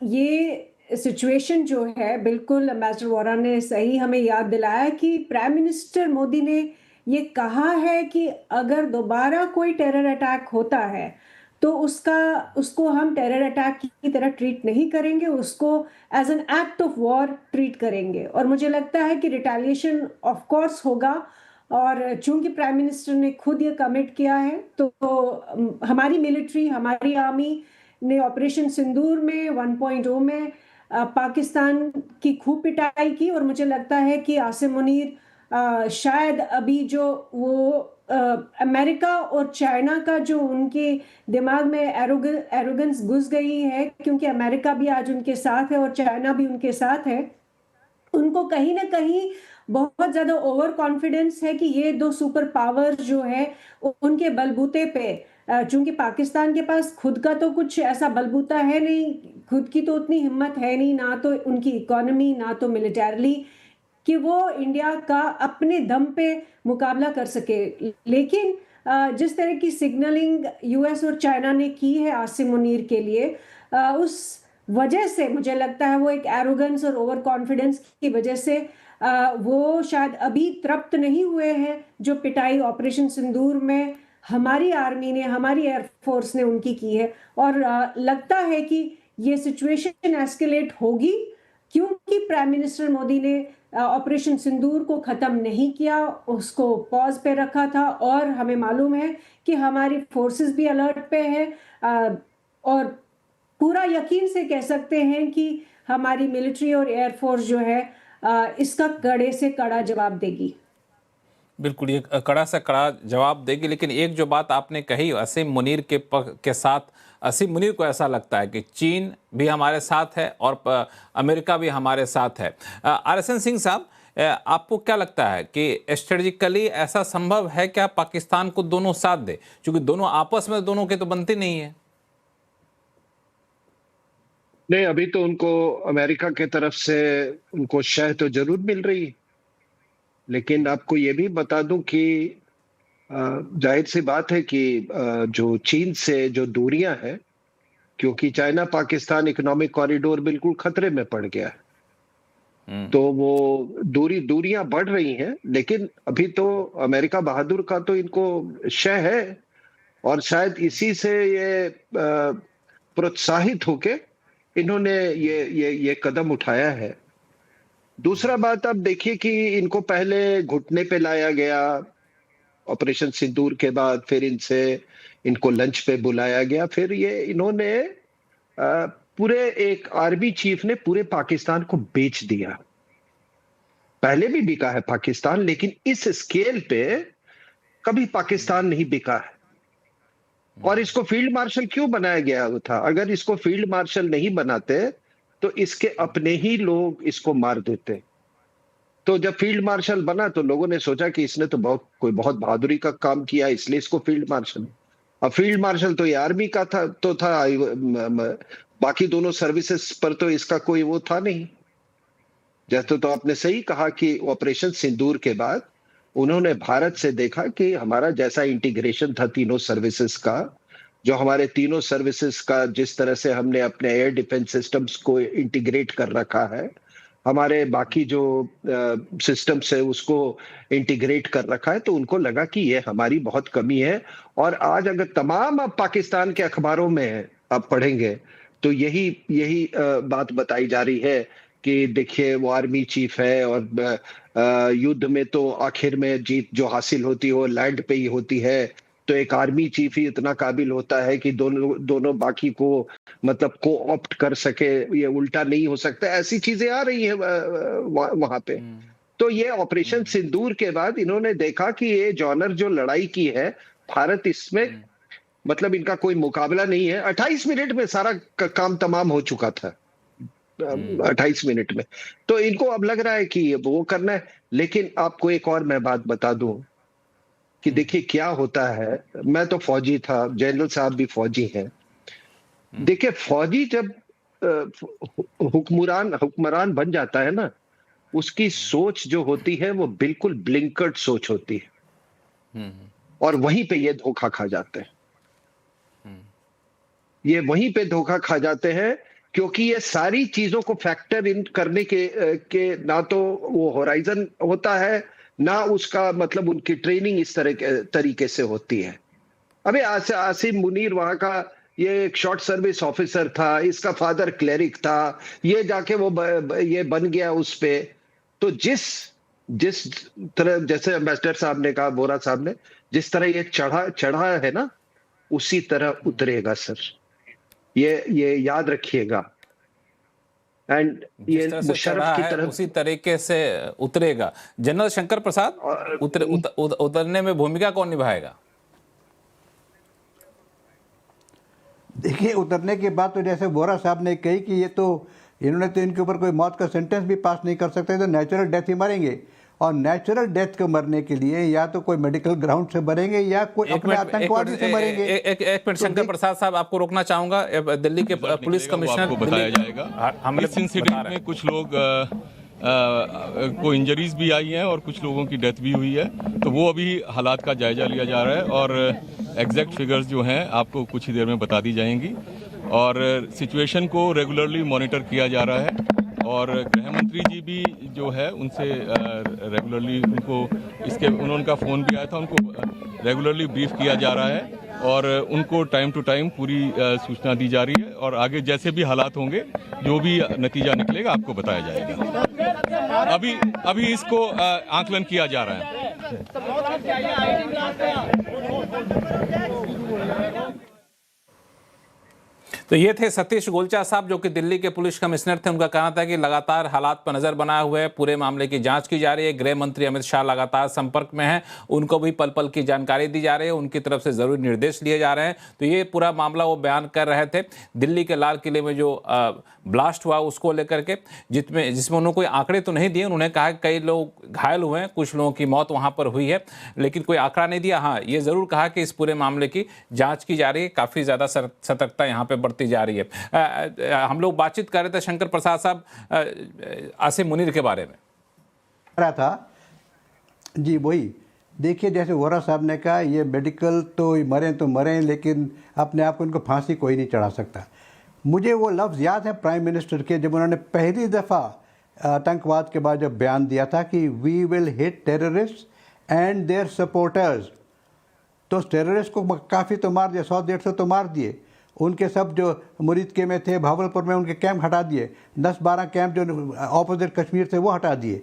Speaker 3: ये सिचुएशन जो है, बिल्कुल एम्बेसडर वोरा ने सही हमें याद दिलाया कि प्राइम मिनिस्टर मोदी ने ये कहा है कि अगर दोबारा कोई टेरर अटैक होता है तो उसको हम टेरर अटैक की तरह ट्रीट नहीं करेंगे, उसको as an act of war treat करेंगे। और मुझे लगता है कि रिटेलिएशन ऑफ कोर्स होगा, और चूंकि प्राइम मिनिस्टर ने खुद ये कमिट किया है तो हमारी मिलिट्री, हमारी आर्मी ने ऑपरेशन सिंदूर में 1.0 में पाकिस्तान की खूब पिटाई की। और मुझे लगता है कि आसिम मुनीर शायद अभी जो वो अमेरिका और चाइना का जो उनके दिमाग में एरोगेंस घुस गई है, क्योंकि अमेरिका भी आज उनके साथ है और चाइना भी उनके साथ है, उनको कहीं ना कहीं बहुत ज्यादा ओवर कॉन्फिडेंस है कि ये दो सुपर पावर जो है उनके बलबूते पे, चूंकि पाकिस्तान के पास खुद का तो कुछ ऐसा बलबूता है नहीं, खुद की तो उतनी हिम्मत है नहीं, ना तो उनकी इकोनॉमी, ना तो मिलिटरली, कि वो इंडिया का अपने दम पे मुकाबला कर सके। लेकिन जिस तरह की सिग्नलिंग यूएस और चाइना ने की है आसिम मुनीर के लिए, उस वजह से मुझे लगता है वो एक एरोगेंस और ओवर कॉन्फिडेंस की वजह से वो शायद अभी तृप्त नहीं हुए हैं जो पिटाई ऑपरेशन सिंदूर में हमारी आर्मी ने, हमारी एयरफोर्स ने उनकी की है। और लगता है कि ये सिचुएशन एस्केलेट होगी, क्योंकि प्राइम मिनिस्टर मोदी ने ऑपरेशन सिंदूर को खत्म नहीं किया, उसको पॉज पे रखा था। और हमें मालूम है कि हमारी फोर्सेस भी अलर्ट पे है, और पूरा यकीन से कह सकते हैं कि हमारी मिलिट्री और एयरफोर्स जो है इसका कड़े से कड़ा जवाब देगी।
Speaker 1: बिल्कुल, ये कड़ा से कड़ा जवाब देगी। लेकिन एक जो बात आपने कही आसिम मुनीर के साथ, आसिम मुनीर को ऐसा लगता है कि चीन भी हमारे साथ है और अमेरिका भी हमारे साथ है। RSN सिंह साहब, आपको क्या लगता है कि स्ट्रेटेजिकली ऐसा संभव है क्या पाकिस्तान को दोनों साथ दे, क्योंकि दोनों आपस में दोनों के तो बनती नहीं है?
Speaker 2: नहीं, अभी तो उनको अमेरिका के तरफ से उनको शह तो जरूर मिल रही है, लेकिन आपको ये भी बता दूं कि जाहिर सी बात है कि जो चीन से जो दूरियां हैं, क्योंकि चाइना पाकिस्तान इकोनॉमिक कॉरिडोर बिल्कुल खतरे में पड़ गया है, तो वो दूरियां बढ़ रही हैं। लेकिन अभी तो अमेरिका बहादुर का तो इनको शह है, और शायद इसी से ये प्रोत्साहित होके इन्होंने ये कदम उठाया है। दूसरा बात, आप देखिए कि इनको पहले घुटने पे लाया गया ऑपरेशन सिंदूर के बाद, फिर इनको लंच पे बुलाया गया, फिर ये इन्होंने पूरे एक आर्मी चीफ ने पूरे पाकिस्तान को बेच दिया। पहले भी बिका है पाकिस्तान, लेकिन इस स्केल पे कभी पाकिस्तान नहीं बिका है। और इसको फील्ड मार्शल क्यों बनाया गया था? अगर इसको फील्ड मार्शल नहीं बनाते तो इसके अपने ही लोग इसको मार देते। तो जब फील्ड मार्शल बना तो लोगों ने सोचा कि इसने तो कोई बहुत बहादुरी का काम किया, इसलिए इसको फील्ड मार्शल। अब फील्ड मार्शल तो ये आर्मी का था, बाकी दोनों सर्विसेज पर तो इसका कोई वो था नहीं। जैसे तो आपने सही कहा कि ऑपरेशन सिंदूर के बाद उन्होंने भारत से देखा कि हमारा जैसा इंटीग्रेशन था तीनों सर्विसेज का, जो हमारे तीनों सर्विसेज का जिस तरह से हमने अपने एयर डिफेंस सिस्टम्स को इंटीग्रेट कर रखा है, हमारे बाकी जो सिस्टम्स है उसको इंटीग्रेट कर रखा है, तो उनको लगा कि ये हमारी बहुत कमी है। और आज अगर तमाम आप पाकिस्तान के अखबारों में आप पढ़ेंगे तो यही बात बताई जा रही है कि देखिए वो आर्मी चीफ है और युद्ध में तो आखिर में जीत जो हासिल होती है वो लैंड पे ही होती है, तो एक आर्मी चीफ ही इतना काबिल होता है कि दोनों बाकी को मतलब को ऑप्ट कर सके, ये उल्टा नहीं हो सकता। ऐसी चीजें आ रही है वहां पे। तो ये ऑपरेशन सिंदूर के बाद इन्होंने देखा कि ये जॉनर जो लड़ाई की है भारत इसमें मतलब इनका कोई मुकाबला नहीं है। 28 मिनट में सारा काम तमाम हो चुका था, 28 मिनट में। तो इनको अब लग रहा है कि वो करना है। लेकिन आपको एक और मैं बात बता दूं कि देखिए क्या होता है, मैं तो फौजी था, जनरल साहब भी फौजी हैं। देखिए फौजी जब हुक्मरान बन जाता है ना, उसकी सोच जो होती है वो बिल्कुल ब्लिंकर्ड सोच होती है, और वहीं पे ये धोखा खा जाते हैं। ये वहीं पे धोखा खा जाते हैं क्योंकि ये सारी चीजों को फैक्टर इन करने के ना तो वो होराइजन होता है, ना उसका मतलब उनकी ट्रेनिंग इस तरीके से होती है। अबे आसिम मुनीर वहां का ये एक शॉर्ट सर्विस ऑफिसर था, इसका फादर क्लेरिक था, ये जाके ये बन गया उस पे। तो जिस तरह जैसे एम्बेसडर साहब ने कहा, बोरा साहब ने, जिस तरह ये चढ़ा है ना, उसी तरह उतरेगा सर, ये याद रखिएगा। एंड ये मुशर्रफ की तरह
Speaker 1: उसी तरीके से उतरेगा। जनरल शंकर प्रसाद, उतरने में भूमिका कौन निभाएगा?
Speaker 5: देखिए उतरने के बाद तो जैसे बोरा साहब ने कही कि ये तो इन्होंने तो इनके ऊपर कोई मौत का सेंटेंस भी पास नहीं कर सकते, तो नेचुरल डेथ ही मरेंगे। और नेचुरल डेथ को मरने के लिए या तो कोई मेडिकल ग्राउंड से मरेंगे या कोई अपने आतंकवादी से मरेंगे।
Speaker 1: एक मिनट शंकर प्रसाद साहब, आपको रोकना चाहूंगा। दिल्ली के पुलिस कमिश्नर
Speaker 7: को बताया जाएगा। इस इंसिडेंट में कुछ लोग को इंजरीज भी आई हैं और कुछ लोगों की डेथ भी हुई है, तो वो अभी हालात का जायजा लिया जा रहा है और एग्जैक्ट फिगर्स जो हैं आपको कुछ ही देर में बता दी जाएंगी। और सिचुएशन को रेगुलरली मॉनिटर किया जा रहा है और गृह मंत्री जी भी जो है उनसे रेगुलरली उनका फ़ोन भी आया था, उनको रेगुलरली ब्रीफ किया जा रहा है और उनको टाइम टू टाइम पूरी सूचना दी जा रही है और आगे जैसे भी हालात होंगे, जो भी नतीजा निकलेगा आपको बताया जाएगा। अभी इसको आकलन किया जा रहा है।
Speaker 1: तो ये थे सतीश गोलचा साहब, जो कि दिल्ली के पुलिस कमिश्नर थे। उनका कहना था कि लगातार हालात पर नजर बनाए हुए है, पूरे मामले की जांच की जा रही है। गृह मंत्री अमित शाह लगातार संपर्क में हैं, उनको भी पल पल की जानकारी दी जा रही है, उनकी तरफ से जरूरी निर्देश लिए जा रहे हैं। तो ये पूरा मामला वो बयान कर रहे थे। दिल्ली के लाल किले में जो ब्लास्ट हुआ उसको लेकर के, जिसमें उन्होंने कोई आंकड़े तो नहीं दिए। उन्होंने कहा कि कई लोग घायल हुए हैं, कुछ लोगों की मौत वहां पर हुई है, लेकिन कोई आंकड़ा नहीं दिया। हाँ, ये जरूर कहा कि इस पूरे मामले की जांच की जा रही है, काफी ज्यादा सतर्कता यहाँ पे बढ़ती जा रही है। हम लोग बातचीत कर रहे थे शंकर प्रसाद साहब आसिम मुनीर के बारे में
Speaker 5: रहा था जी। वही देखिए, जैसे वोरा साहब ने कहा, ये मेडिकल तो मरें, लेकिन अपने आप को इनको फांसी कोई नहीं चढ़ा सकता। मुझे वो लफ्ज़ याद है प्राइम मिनिस्टर के, जब उन्होंने पहली दफ़ा आतंकवाद के बाद जब बयान दिया था कि we will hit terrorist and their supporters, तो टेररिस्ट को काफ़ी तो मार दिया, 100-150 तो मार दिए। उनके सब जो मुरीदके में थे, भावलपुर में, उनके कैंप हटा दिए। 10-12 कैंप जो ऑपोजिट कश्मीर थे वो हटा दिए।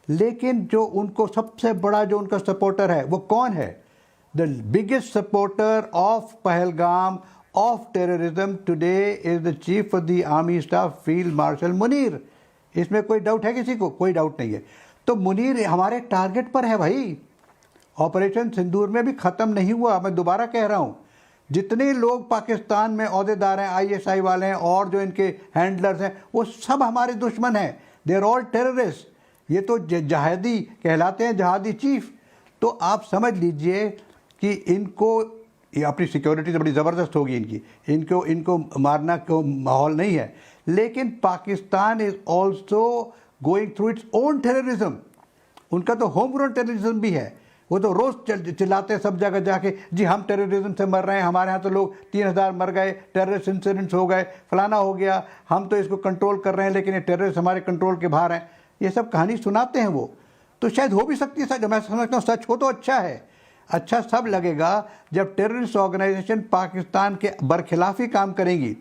Speaker 5: लेकिन जो उनको सबसे बड़ा जो उनका सपोर्टर है वो कौन है? The biggest supporter of Pahalgam, of terrorism today is the chief of the army staff field marshal Munir. इसमें कोई डाउट है किसी को? कोई डाउट नहीं है। तो मुनीर हमारे टारगेट पर है भाई। ऑपरेशन सिंदूर में भी ख़त्म नहीं हुआ। मैं दोबारा कह रहा हूँ, जितने लोग पाकिस्तान में ओहदेदार हैं, ISI वाले हैं और जो इनके हैंडलर्स हैं, वो सब हमारे दुश्मन हैं। They are all terrorist. ये तो जहादी कहलाते हैं, जहादी चीफ। तो आप समझ लीजिए कि इनको ये अपनी सिक्योरिटी तो बड़ी ज़बरदस्त होगी इनको मारना को माहौल नहीं है, लेकिन Pakistan is also going through its own terrorism. उनका तो होम ग्रोन टेररिज्म भी है। वो तो रोज़ चिल्लाते हैं सब जगह जाके, जी हम टेररिज्म से मर रहे हैं, हमारे यहाँ तो लोग 3000 मर गए, टेररिस्ट इंसिडेंट्स हो गए, फलाना हो गया, हम तो इसको कंट्रोल कर रहे हैं लेकिन ये टेररिस्ट हमारे कंट्रोल के बाहर हैं। ये सब कहानी सुनाते हैं वो। तो शायद हो भी सकती है सच, मैं समझता हूँ सच हो तो अच्छा है। अच्छा सब लगेगा जब टेररिस्ट ऑर्गेनाइजेशन पाकिस्तान के बरखिलाफ़ी काम करेंगी।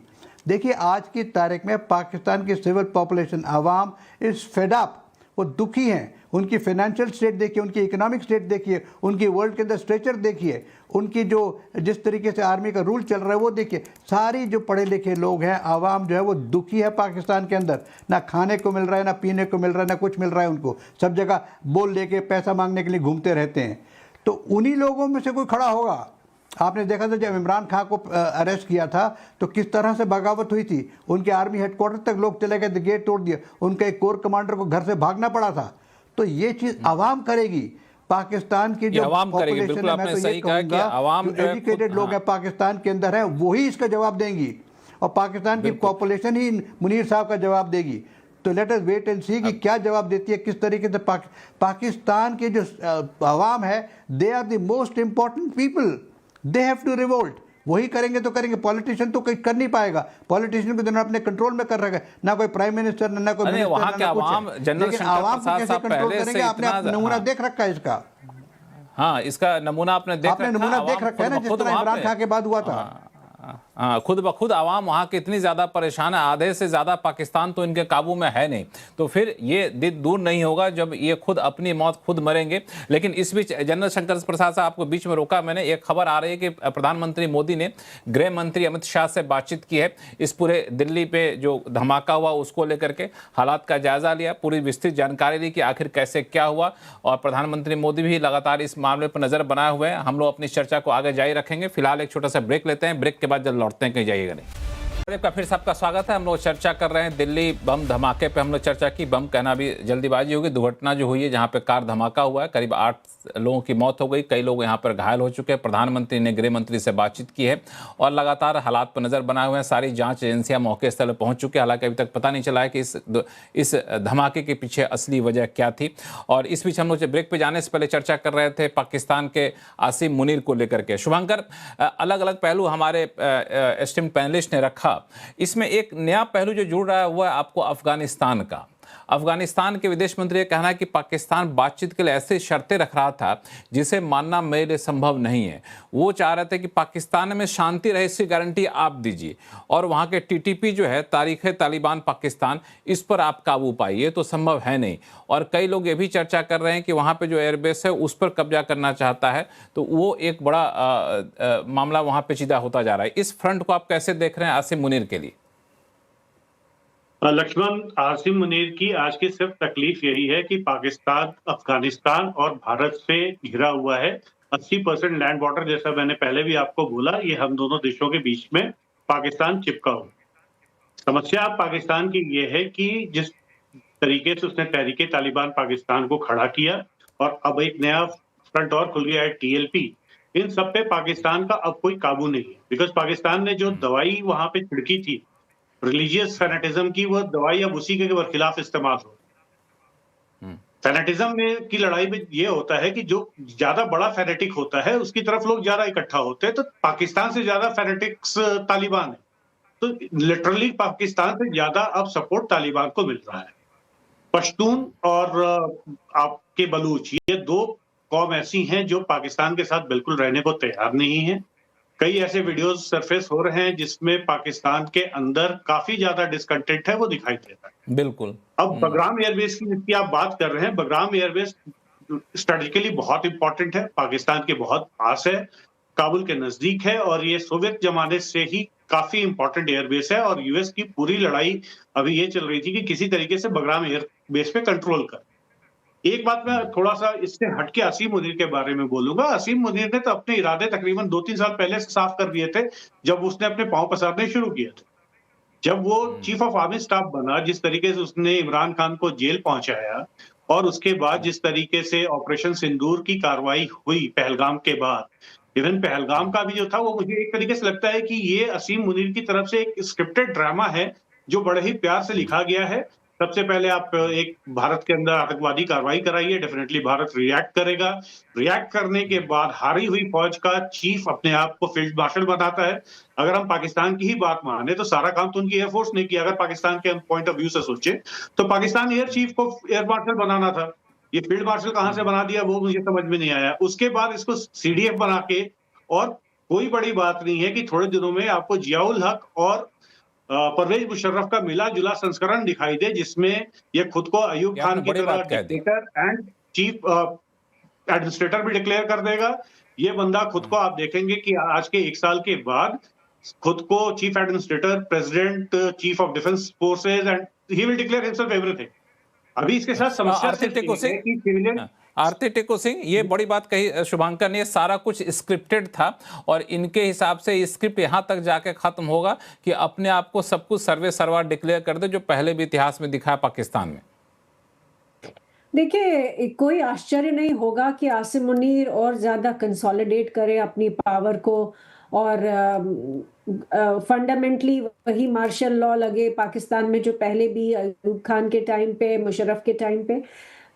Speaker 5: देखिए आज की तारीख में पाकिस्तान की civil population Awam is fed up, वो दुखी हैं। उनकी फाइनेंशियल स्टेट देखिए, उनकी इकोनॉमिक स्टेट देखिए, उनकी वर्ल्ड के अंदर स्ट्रेचर देखिए, उनकी जो जिस तरीके से आर्मी का रूल चल रहा है वो देखिए। सारी जो पढ़े लिखे लोग हैं, आवाम जो है वो दुखी है पाकिस्तान के अंदर। ना खाने को मिल रहा है, ना पीने को मिल रहा है, ना कुछ मिल रहा है उनको। सब जगह बोल लेके पैसा मांगने के लिए घूमते रहते हैं। तो उन्हीं लोगों में से कोई खड़ा होगा। आपने देखा था जब इमरान खान को अरेस्ट किया था तो किस तरह से बगावत हुई थी। उनके आर्मी हेडक्वार्टर तक लोग चले गए थे, गेट तोड़ दिया, उनके एक कोर कमांडर को घर से भागना पड़ा था। तो ये चीज़ आवाम करेगी। पाकिस्तान की जो पॉपुलेशन है, मैं तो ये कहूँगा जो एजुकेटेड लोग हैं पाकिस्तान के अंदर हैं वही इसका जवाब देंगी, और पाकिस्तान की पॉपुलेशन ही मुनीर साहब का जवाब देगी। तो लेट अस वेट एंड सी कि क्या जवाब देती है, किस तरीके से पाकिस्तान के जो आवाम है, they are the most important people, they have to revolt. वही करेंगे तो करेंगे, पॉलिटिशियन तो कर नहीं पाएगा। पॉलिटिशियन को तो अपने कंट्रोल में कर रखा है, ना कोई प्राइम मिनिस्टर, ना कोई मिनिस्टर,
Speaker 1: वहां के आवाम,
Speaker 5: लेकिन आवाम को कैसे कंट्रोल करेंगे? आपने नमूना देख रखा है इसका।
Speaker 1: हाँ, इसका नमूना आपने देख रखा है ना, जिस तरह इमरान खान के बाद हुआ था। हाँ, खुद ब खुद आवाम वहाँ की इतनी ज़्यादा परेशान है, आधे से ज़्यादा पाकिस्तान तो इनके काबू में है नहीं। तो फिर ये दिन दूर नहीं होगा जब ये खुद अपनी मौत खुद मरेंगे। लेकिन इस बीच जनरल शंकर प्रसाद साहब आपको बीच में रोका मैंने, एक खबर आ रही है कि प्रधानमंत्री मोदी ने गृह मंत्री अमित शाह से बातचीत की है। इस पूरे दिल्ली पे जो धमाका हुआ उसको लेकर के हालात का जायजा लिया, पूरी विस्तृत जानकारी ली कि आखिर कैसे क्या हुआ। और प्रधानमंत्री मोदी भी लगातार इस मामले पर नज़र बनाए हुए हैं। हम लोग अपनी चर्चा को आगे जारी रखेंगे। फिलहाल एक छोटा सा ब्रेक लेते हैं, ब्रेक के बाद जल्द लौटते हैं, कहीं जाइएगा नहीं। का फिर सबका स्वागत है। हम लोग चर्चा कर रहे हैं दिल्ली बम धमाके पे। हम लोग चर्चा की, बम कहना भी जल्दीबाजी होगी। दुर्घटना जो हुई है जहां पे कार धमाका हुआ है, करीब 8 लोगों की मौत हो गई, कई लोग यहां पर घायल हो चुके हैं। प्रधानमंत्री ने गृह मंत्री से बातचीत की है और लगातार हालात पर नजर बनाए हुए हैं। सारी जांच एजेंसियां मौके स्थल पर पहुंच चुकी है। हालांकि अभी तक पता नहीं चला है कि इस धमाके के पीछे असली वजह क्या थी। और इस बीच हम लोग ब्रेक पे जाने से पहले चर्चा कर रहे थे पाकिस्तान के आसिम मुनीर को लेकर के। शुभंकर, अलग अलग पहलू हमारे एस्टीम्ड पैनलिस्ट ने रखा। इसमें एक नया पहलू जो जुड़ रहा है वो है आपको अफगानिस्तान का। अफगानिस्तान के विदेश मंत्री का कहना है कि पाकिस्तान बातचीत के लिए ऐसी शर्तें रख रहा था जिसे मानना मेरे लिए संभव नहीं है। वो चाह रहे थे कि पाकिस्तान में शांति रहे, इसकी गारंटी आप दीजिए, और वहाँ के टीटीपी जो है, तारीख़ तालिबान पाकिस्तान, इस पर आप काबू पाइए। तो संभव है नहीं। और कई लोग ये भी चर्चा कर रहे हैं कि वहाँ पर जो एयरबेस है उस पर कब्जा करना चाहता है। तो वो एक बड़ा मामला वहाँ पेचीदा होता जा रहा है। इस फ्रंट को आप कैसे देख रहे हैं आसिम मुनीर के लिए?
Speaker 6: लक्ष्मण, आसिम मुनीर की आज की सिर्फ तकलीफ यही है कि पाकिस्तान, अफगानिस्तान और भारत से घिरा हुआ है। 80% लैंड बॉर्डर, जैसा मैंने पहले भी आपको बोला, ये हम दोनों देशों के बीच में पाकिस्तान चिपका हुआ। समस्या पाकिस्तान की ये है कि जिस तरीके से उसने तहरीके तालिबान पाकिस्तान को खड़ा किया और अब एक नया फ्रंट और खुल गया है, TLP, इन सब पे पाकिस्तान का अब कोई काबू नहीं है। बिकॉज पाकिस्तान ने जो दवाई वहां पे छिड़की थी रिलीजियस फैनेटिज्म की, वो दवाई अब उसी के खिलाफ इस्तेमाल हो। फैनेटिज्म में की लड़ाई में ये होता है कि जो ज्यादा बड़ा फैनेटिक होता है उसकी तरफ लोग ज्यादा इकट्ठा होते हैं। तो पाकिस्तान से ज्यादा फैनेटिक्स तालिबान है, तो लिटरली पाकिस्तान से ज्यादा अब सपोर्ट तालिबान को मिल रहा है। पश्तून और आपके बलूच, ये दो कौम ऐसी हैं जो पाकिस्तान के साथ बिल्कुल रहने को तैयार नहीं है। कई ऐसे वीडियोस सरफेस हो रहे हैं जिसमें पाकिस्तान के अंदर काफी ज्यादा डिसकंटेंट है, वो दिखाई देता है।
Speaker 1: बिल्कुल।
Speaker 6: अब बगराम एयरबेस की जिसकी आप बात कर रहे हैं, बगराम एयरबेस स्ट्रेटेजिकली बहुत इंपॉर्टेंट है, पाकिस्तान के बहुत पास है, काबुल के नजदीक है, और ये सोवियत जमाने से ही काफी इंपॉर्टेंट एयरबेस है। और यूएस की पूरी लड़ाई अभी ये चल रही थी कि किसी तरीके से बगराम एयरबेस पे कंट्रोल कर। एक बात मैं थोड़ा सा इससे हटके असीम मुनीर के बारे में बोलूंगा। असीम मुनीर ने तो अपने इरादे तकरीबन 2-3 साल पहले से साफ कर दिए थे, जब उसने अपने पांव पसारने शुरू किए थे। जब वो चीफ ऑफ आर्मी स्टाफ बना, जिस तरीके से उसने इमरान खान को जेल पहुंचाया, और उसके बाद जिस तरीके से ऑपरेशन सिंदूर की कार्रवाई हुई पहलगाम के बाद, इवन पहलगाम का भी जो था वो मुझे एक तरीके से लगता है कि ये असीम मुनीर की तरफ से एक स्क्रिप्टेड ड्रामा है जो बड़े ही प्यार से लिखा गया है। सबसे पहले आप एक भारत के अंदर आतंकवादी कार्रवाई कराइए, डेफिनेटली भारत रिएक्ट करेगा। रिएक्ट करने के बाद हारी हुई फौज का चीफ अपने आप को फील्ड मार्शल बनाता है। अगर हम पाकिस्तान की ही बात माने तो सारा काम तो उनकी एयरफोर्स ने किया। अगर पाकिस्तान के पॉइंट ऑफ व्यू से सोचे तो पाकिस्तान एयर चीफ को एयर मार्शल बनाना था। ये फील्ड मार्शल कहां से बना दिया वो मुझे समझ में नहीं आया। उसके बाद इसको सीडीएफ बना के, और कोई बड़ी बात नहीं है कि थोड़े दिनों में आपको जियाउल हक और परवेज मुशर्रफ का मिला जुला संस्करण दिखाई दे, जिसमें ये खुद को अयूब खान की तरह डिक्टेटर एंड चीफ एडमिनिस्ट्रेटर भी डिक्लेयर कर देगा। ये बंदा खुद को आप देखेंगे कि आज के 1 साल के बाद खुद को chief administrator, president, chief of defence forces, and he will declare himself everything. अभी इसके साथ समस्या सिर्फ ये है कि सिविलियन
Speaker 1: आरती टेको सिंह, ये बड़ी बात कही शुभांकर ने, सारा कुछ स्क्रिप्टेड था और इनके हिसाब से स्क्रिप्ट यहाँ तक जाके खत्म होगा कि अपने आप को सब कुछ सर्वे सर्वा डिक्लेयर कर दे, जो पहले भी इतिहास में दिखा है पाकिस्तान में।
Speaker 3: देखिए, कोई आश्चर्य नहीं होगा कि आसिम मुनीर और ज्यादा कंसोलिडेट करे अपनी पावर को, और फंडामेंटली वही मार्शल लॉ लगे पाकिस्तान में जो पहले भी अयूब खान के टाइम पे, मुशर्रफ के टाइम पे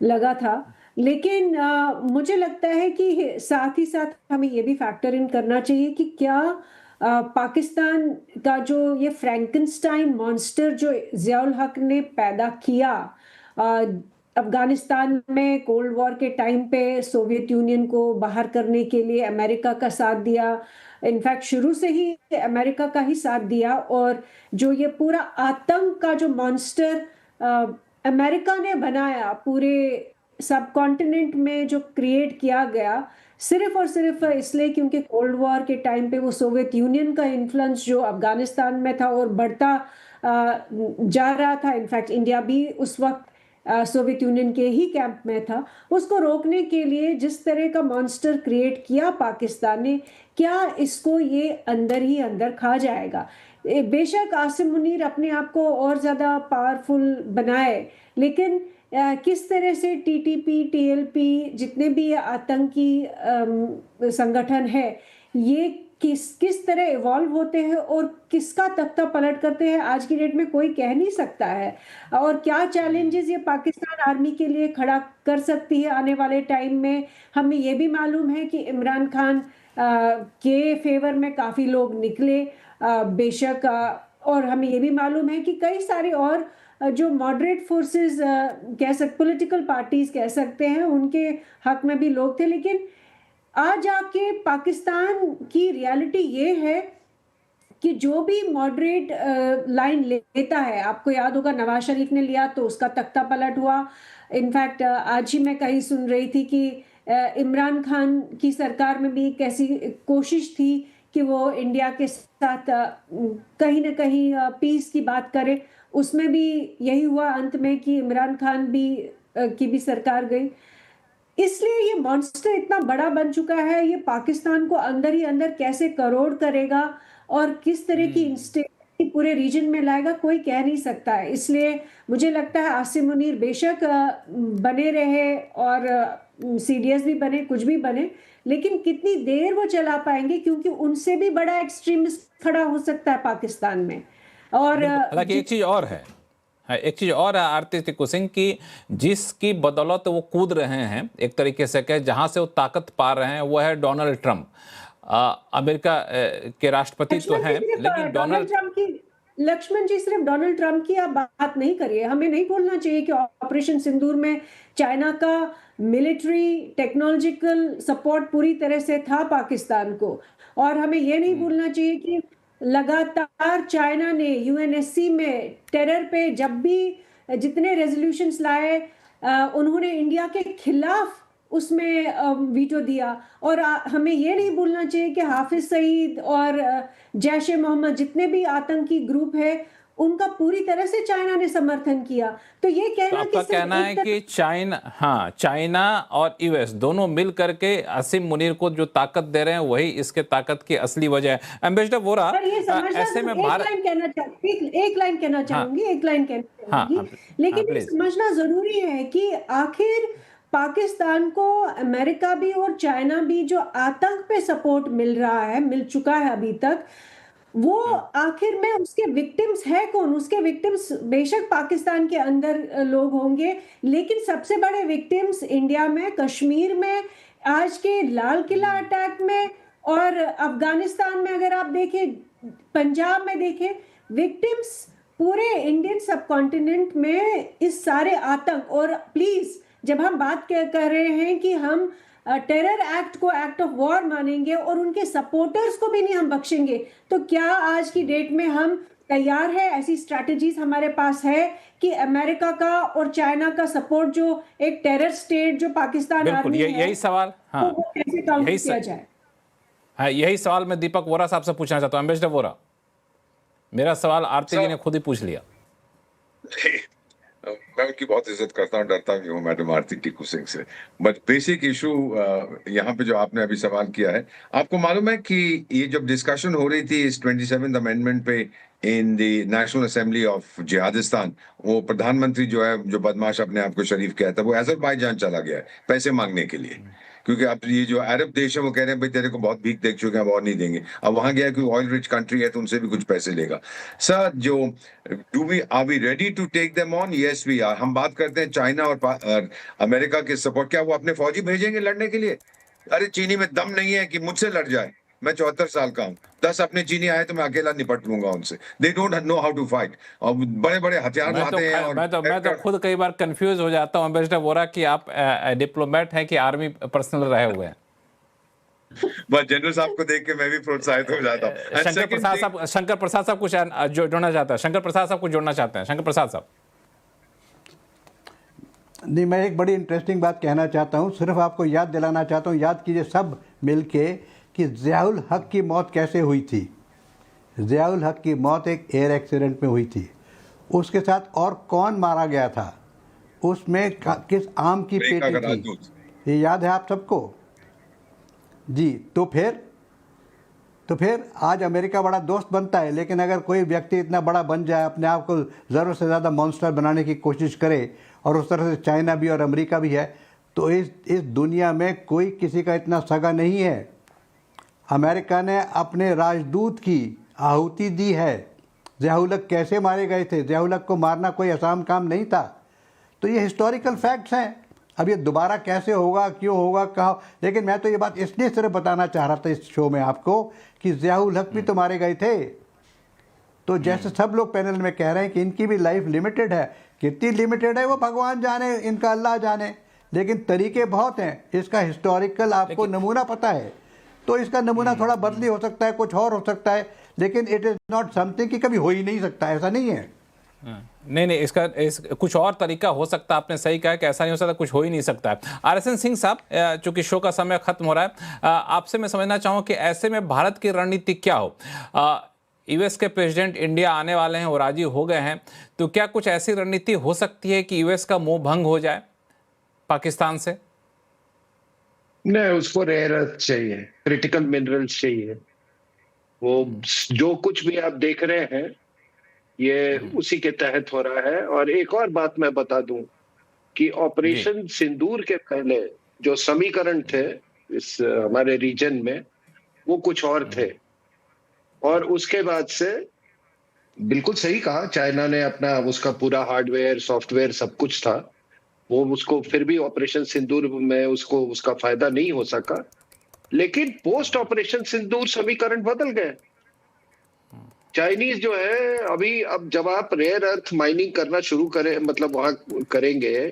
Speaker 3: लगा था। लेकिन मुझे लगता है कि साथ ही साथ हमें ये भी फैक्टर इन करना चाहिए कि क्या पाकिस्तान का जो ये फ्रैंकनस्टाइन मॉन्स्टर जो जियाउल हक ने पैदा किया अफगानिस्तान में कोल्ड वॉर के टाइम पे, सोवियत यूनियन को बाहर करने के लिए अमेरिका का साथ दिया, इनफैक्ट शुरू से ही अमेरिका का ही साथ दिया, और जो ये पूरा आतंक का जो मॉन्स्टर अमेरिका ने बनाया पूरे सब कॉन्टिनेंट में, जो क्रिएट किया गया सिर्फ और सिर्फ इसलिए क्योंकि कोल्ड वॉर के टाइम पे वो सोवियत यूनियन का इन्फ्लुएंस जो अफगानिस्तान में था और बढ़ता जा रहा था, इनफैक्ट इंडिया भी उस वक्त सोवियत यूनियन के ही कैंप में था, उसको रोकने के लिए जिस तरह का मॉन्स्टर क्रिएट किया पाकिस्तान ने, क्या इसको ये अंदर ही अंदर खा जाएगा? बेशक आसिम मुनीर अपने आप को और ज़्यादा पावरफुल बनाए, लेकिन किस तरह से टीटीपी, टीएलपी, जितने भी आतंकी संगठन है, ये किस तरह इवॉल्व होते हैं और किसका तख्ता पलट करते हैं, आज की डेट में कोई कह नहीं सकता है। और क्या चैलेंजेस ये पाकिस्तान आर्मी के लिए खड़ा कर सकती है आने वाले टाइम में। हमें ये भी मालूम है कि इमरान खान के फेवर में काफ़ी लोग निकले, बेशक, और हमें ये भी मालूम है कि कई सारे और जो मॉडरेट फोर्सेस कह सकते, पॉलिटिकल पार्टीज कह सकते हैं, उनके हक में भी लोग थे। लेकिन आज आके पाकिस्तान की रियलिटी ये है कि जो भी मॉडरेट लाइन लेता है, आपको याद होगा नवाज शरीफ ने लिया तो उसका तख्ता पलट हुआ। इनफैक्ट आज ही मैं कहीं सुन रही थी कि इमरान खान की सरकार में भी एक ऐसी कोशिश थी कि वो इंडिया के साथ कहीं ना कहीं पीस की बात करे, उसमें भी यही हुआ अंत में कि इमरान खान की भी सरकार गई। इसलिए ये मॉन्स्टर इतना बड़ा बन चुका है, ये पाकिस्तान को अंदर ही अंदर कैसे करोड़ करेगा और किस तरह की इंस्टेबिलिटी पूरे रीजन में लाएगा, कोई कह नहीं सकता है। इसलिए मुझे लगता है आसिम मुनीर बेशक बने रहे और सीडीएस भी बने, कुछ भी बने, लेकिन कितनी देर वो चला पाएंगे, क्योंकि उनसे भी बड़ा एक्सट्रीमिस्ट खड़ा हो सकता है पाकिस्तान में। और
Speaker 1: हालांकि एक चीज और है, आरती टेको सिंह की, जिसकी बदौलत वो कूद रहे हैं एक तरीके से कहे, जहां से वो ताकत पा रहे हैं, वो है डोनाल्ड ट्रंप। अमेरिका के राष्ट्रपति तो हैं, लेकिन डोनाल्ड ट्रंप की,
Speaker 3: लक्ष्मण जी, सिर्फ डोनाल्ड ट्रंप की आप बात नहीं करिए। हमें नहीं भूलना चाहिए कि ऑपरेशन सिंदूर में चाइना का मिलिट्री टेक्नोलॉजिकल सपोर्ट पूरी तरह से था पाकिस्तान को, और हमें यह नहीं भूलना चाहिए कि लगातार चाइना ने यूएनएससी में टेरर पे जब भी जितने रेजोल्यूशंस लाए, उन्होंने इंडिया के खिलाफ उसमें वीटो दिया। और हमें ये नहीं भूलना चाहिए कि हाफिज सईद और जैश ए मोहम्मद, जितने भी आतंकी ग्रुप है, उनका पूरी तरह से चाइना ने समर्थन किया। तो ये कहना,
Speaker 1: तो आपका कहना है कि चाइना और यूएस दोनों मिल करके आसिम मुनीर को जो ताकत दे रहे हैं, वही इसके ताकत की असली वजह है। एम्बेसडर वोरा, ऐसे में भारत,
Speaker 3: एक लाइन कहना चाहूंगी, लेकिन ये समझना जरूरी है कि आखिर पाकिस्तान को अमेरिका भी और चाइना भी जो आतंक पे सपोर्ट मिल चुका है अभी तक, वो आखिर में उसके विक्टिम्स है कौन? उसके विक्टिम्स बेशक पाकिस्तान के अंदर लोग होंगे, लेकिन सबसे बड़े विक्टिम्स इंडिया में, कश्मीर में, आज के लाल किला अटैक में और अफगानिस्तान में अगर आप देखें, पंजाब में देखें, विक्टिम्स पूरे इंडियन सबकॉन्टिनेंट में इस सारे आतंक। और प्लीज जब हम बात कर रहे हैं कि हम टेरर एक्ट को एक्ट ऑफ वॉर मानेंगे और उनके सपोर्टर्स को भी नहीं हम बख्शेंगे, तो क्या आज की डेट में हम तैयार है? ऐसी स्ट्रैटेजीज हमारे पास है कि अमेरिका का और चाइना का सपोर्ट जो एक टेरर स्टेट जो पाकिस्तान आर्मी है,
Speaker 1: यही सवाल, हाँ,
Speaker 3: तो वो कैसे काउंटर किया जाए?
Speaker 1: हाँ, यही सवाल मैं दीपक वोरा साहब से पूछना चाहता हूँ। एम्बेसडर वोरा, मेरा सवाल आरती जी ने खुद ही पूछ लिया।
Speaker 4: मैं उनकी बहुत इज्जत करता हूँ, डरता भी हूँ मैडम आरती टीकू सिंह से। बट बेसिक इशू यहाँ पे जो आपने अभी सवाल किया है, आपको मालूम है कि ये जब डिस्कशन हो रही थी इस 27th अमेंडमेंट पे in the national assembly of Jihadistan, वो प्रधानमंत्री जो है, जो बदमाश अपने आप को शरीफ कहता है, वो अजरबैजान चला गया है पैसे मांगने के लिए, क्योंकि अब ये जो अरब देश है वो कह रहे हैं भाई तेरे को बहुत भीख देख चुके हैं, अब और नहीं देंगे। अब वहां गया कि ऑयल रिच कंट्री है तो उनसे भी कुछ पैसे लेगा। सर, जो are we ready to take them on? Yes we are. हम बात करते हैं चाइना और अमेरिका के सपोर्ट, क्या वो अपने फौजी भेजेंगे लड़ने के लिए? अरे चीनी में दम नहीं है कि मुझसे लड़ जाए। मैं 74 साल का हूँ, 10 अपने चीनी आए तो मैं अकेला निपट लूंगा उनसे। They don't know how to fight, और बड़े बड़े हथियार लाते हैं। और
Speaker 1: मैं तो खुद कई बार कंफ्यूज हो जाता हूँ एम्बेसडर वोरा कि आप डिप्लोमेट हैं कि आर्मी पर्सनल रहे हुए हैं।
Speaker 4: बस जनरल साहब को देख के मैं भी प्रोत्साहित हो जाता हूँ।
Speaker 1: शंकर प्रसाद साहब कुछ जोड़ना चाहता है। शंकर प्रसाद साहब कुछ जोड़ना चाहते हैं। शंकर प्रसाद साहब।
Speaker 5: नहीं, मैं एक बड़ी इंटरेस्टिंग बात कहना चाहता हूँ, सिर्फ आपको याद दिलाना चाहता हूँ, याद कीजिए सब मिलके कि ज़ियाउल हक की मौत कैसे हुई थी। ज़ियाउल हक की मौत एक एयर एक्सीडेंट में हुई थी। उसके साथ और कौन मारा गया था, उसमें किस आम की पेटी थी, ये याद है आप सबको जी। तो फिर आज अमेरिका बड़ा दोस्त बनता है, लेकिन अगर कोई व्यक्ति इतना बड़ा बन जाए, अपने आप को ज़रूरत से ज़्यादा मॉन्स्टर बनाने की कोशिश करे, और उस तरह से चाइना भी और अमेरिका भी है, तो इस दुनिया में कोई किसी का इतना सगा नहीं है। अमेरिका ने अपने राजदूत की आहुति दी है। ज़ियाउल हक कैसे मारे गए थे? ज़ियाउल हक को मारना कोई आसान काम नहीं था। तो ये हिस्टोरिकल फैक्ट्स हैं। अब ये दोबारा कैसे होगा, क्यों होगा, कहाँ, लेकिन मैं तो ये बात इसलिए सिर्फ बताना चाह रहा था इस शो में आपको कि ज़ियाउल हक भी तो मारे गए थे। तो जैसे सब लोग पैनल में कह रहे हैं कि इनकी भी लाइफ लिमिटेड है, कितनी लिमिटेड है वो भगवान जाने, इनका अल्लाह जाने, लेकिन तरीके बहुत हैं। इसका हिस्टोरिकल आपको नमूना पता है, तो इसका नमूना थोड़ा बदली हो सकता है, कुछ और हो सकता है, लेकिन इट इज़ नॉट समथिंग कि कभी हो ही नहीं सकता, ऐसा नहीं है।
Speaker 1: नहीं, इसका कुछ और तरीका हो सकता है। आपने सही कहा कि ऐसा नहीं हो सकता, कुछ हो ही नहीं सकता है। आरएसएन सिंह साहब, चूंकि शो का समय खत्म हो रहा है, आपसे मैं समझना चाहूँ कि ऐसे में भारत की रणनीति क्या हो। यूएस के प्रेसिडेंट इंडिया आने वाले हैं, वो राजी हो गए हैं, तो क्या कुछ ऐसी रणनीति हो सकती है कि यूएस का मोह भंग हो जाए पाकिस्तान से?
Speaker 2: नहीं, उसको रेयर अर्थ चाहिए, क्रिटिकल मिनरल्स चाहिए। वो जो कुछ भी आप देख रहे हैं ये उसी के तहत हो रहा है। और एक और बात मैं बता दूं कि ऑपरेशन सिंदूर के पहले जो समीकरण थे इस हमारे रीजन में, वो कुछ और थे, और उसके बाद से बिल्कुल सही कहा, चाइना ने अपना उसका पूरा हार्डवेयर, सॉफ्टवेयर सब कुछ था, वो उसको फिर भी ऑपरेशन सिंदूर में उसको उसका फायदा नहीं हो सका। लेकिन पोस्ट ऑपरेशन सिंदूर समीकरण बदल गए। चाइनीज जो है अभी, अब जब आप रेयर अर्थ माइनिंग करना शुरू करें, मतलब वहां करेंगे,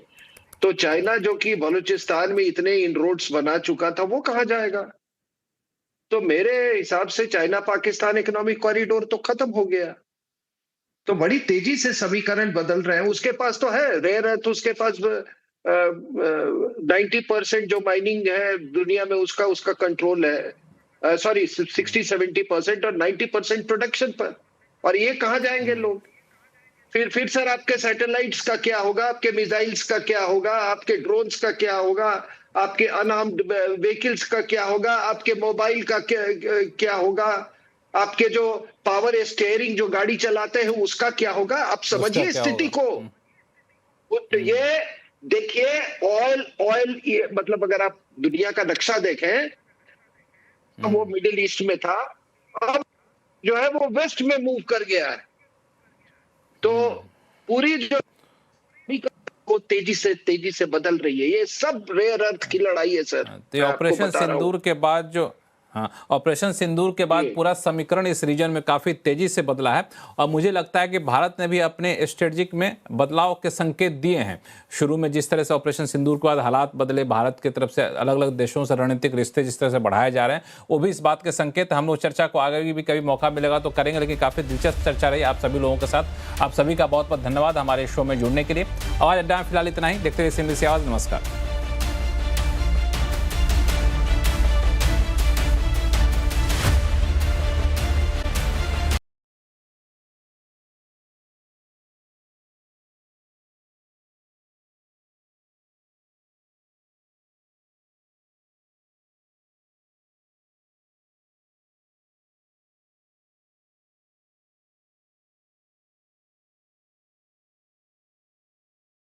Speaker 2: तो चाइना जो कि बलूचिस्तान में इतने इनरोड्स बना चुका था, वो कहां जाएगा? तो मेरे हिसाब से चाइना पाकिस्तान इकोनॉमिक कॉरिडोर तो खत्म हो गया। तो बड़ी तेजी से समीकरण बदल रहे हैं। उसके पास तो है रेयर अर्थ, उसके पास 90% जो माइनिंग है दुनिया में उसका कंट्रोल है, सॉरी 60-70% और 90% प्रोडक्शन पर। और ये कहाँ जाएंगे लोग? फिर सर आपके सैटेलाइट्स का क्या होगा, आपके मिसाइल्स का क्या होगा, आपके ड्रोन्स का क्या होगा, आपके अनआर्म्ड व्हीकल्स का क्या होगा, आपके मोबाइल का क्या होगा, आपके जो पावर स्टीयरिंग जो गाड़ी चलाते हैं उसका क्या होगा? आप समझिए स्थिति को। तो ये देखिए ऑयल ये मतलब अगर आप दुनिया का नक्शा देखें तो वो मिडिल ईस्ट में था, अब जो है वो वेस्ट में मूव कर गया है। तो पूरी जो वो तेजी से बदल रही है। ये सब रेयर अर्थ की लड़ाई है सर।
Speaker 1: तो ये ऑपरेशन सिंदूर के बाद जो ऑपरेशन सिंदूर के बाद पूरा समीकरण इस रीजन में काफी तेजी से बदला है और मुझे लगता है कि भारत ने भी अपने स्ट्रेटजिक में बदलाव के संकेत दिए हैं। शुरू में जिस तरह से ऑपरेशन सिंदूर के बाद हालात बदले, भारत की तरफ से अलग अलग देशों से रणनीतिक रिश्ते जिस तरह से बढ़ाए जा रहे हैं, वो भी इस बात के संकेत। हम लोग चर्चा को आगे भी कभी मौका मिलेगा तो करेंगे, लेकिन काफी दिलचस्प चर्चा रही आप सभी लोगों के साथ। आप सभी का बहुत बहुत धन्यवाद हमारे शो में जुड़ने के लिए। आवाज अड्डा में फिलहाल इतना ही। देखते रहिए CNBC आवाज। नमस्कार।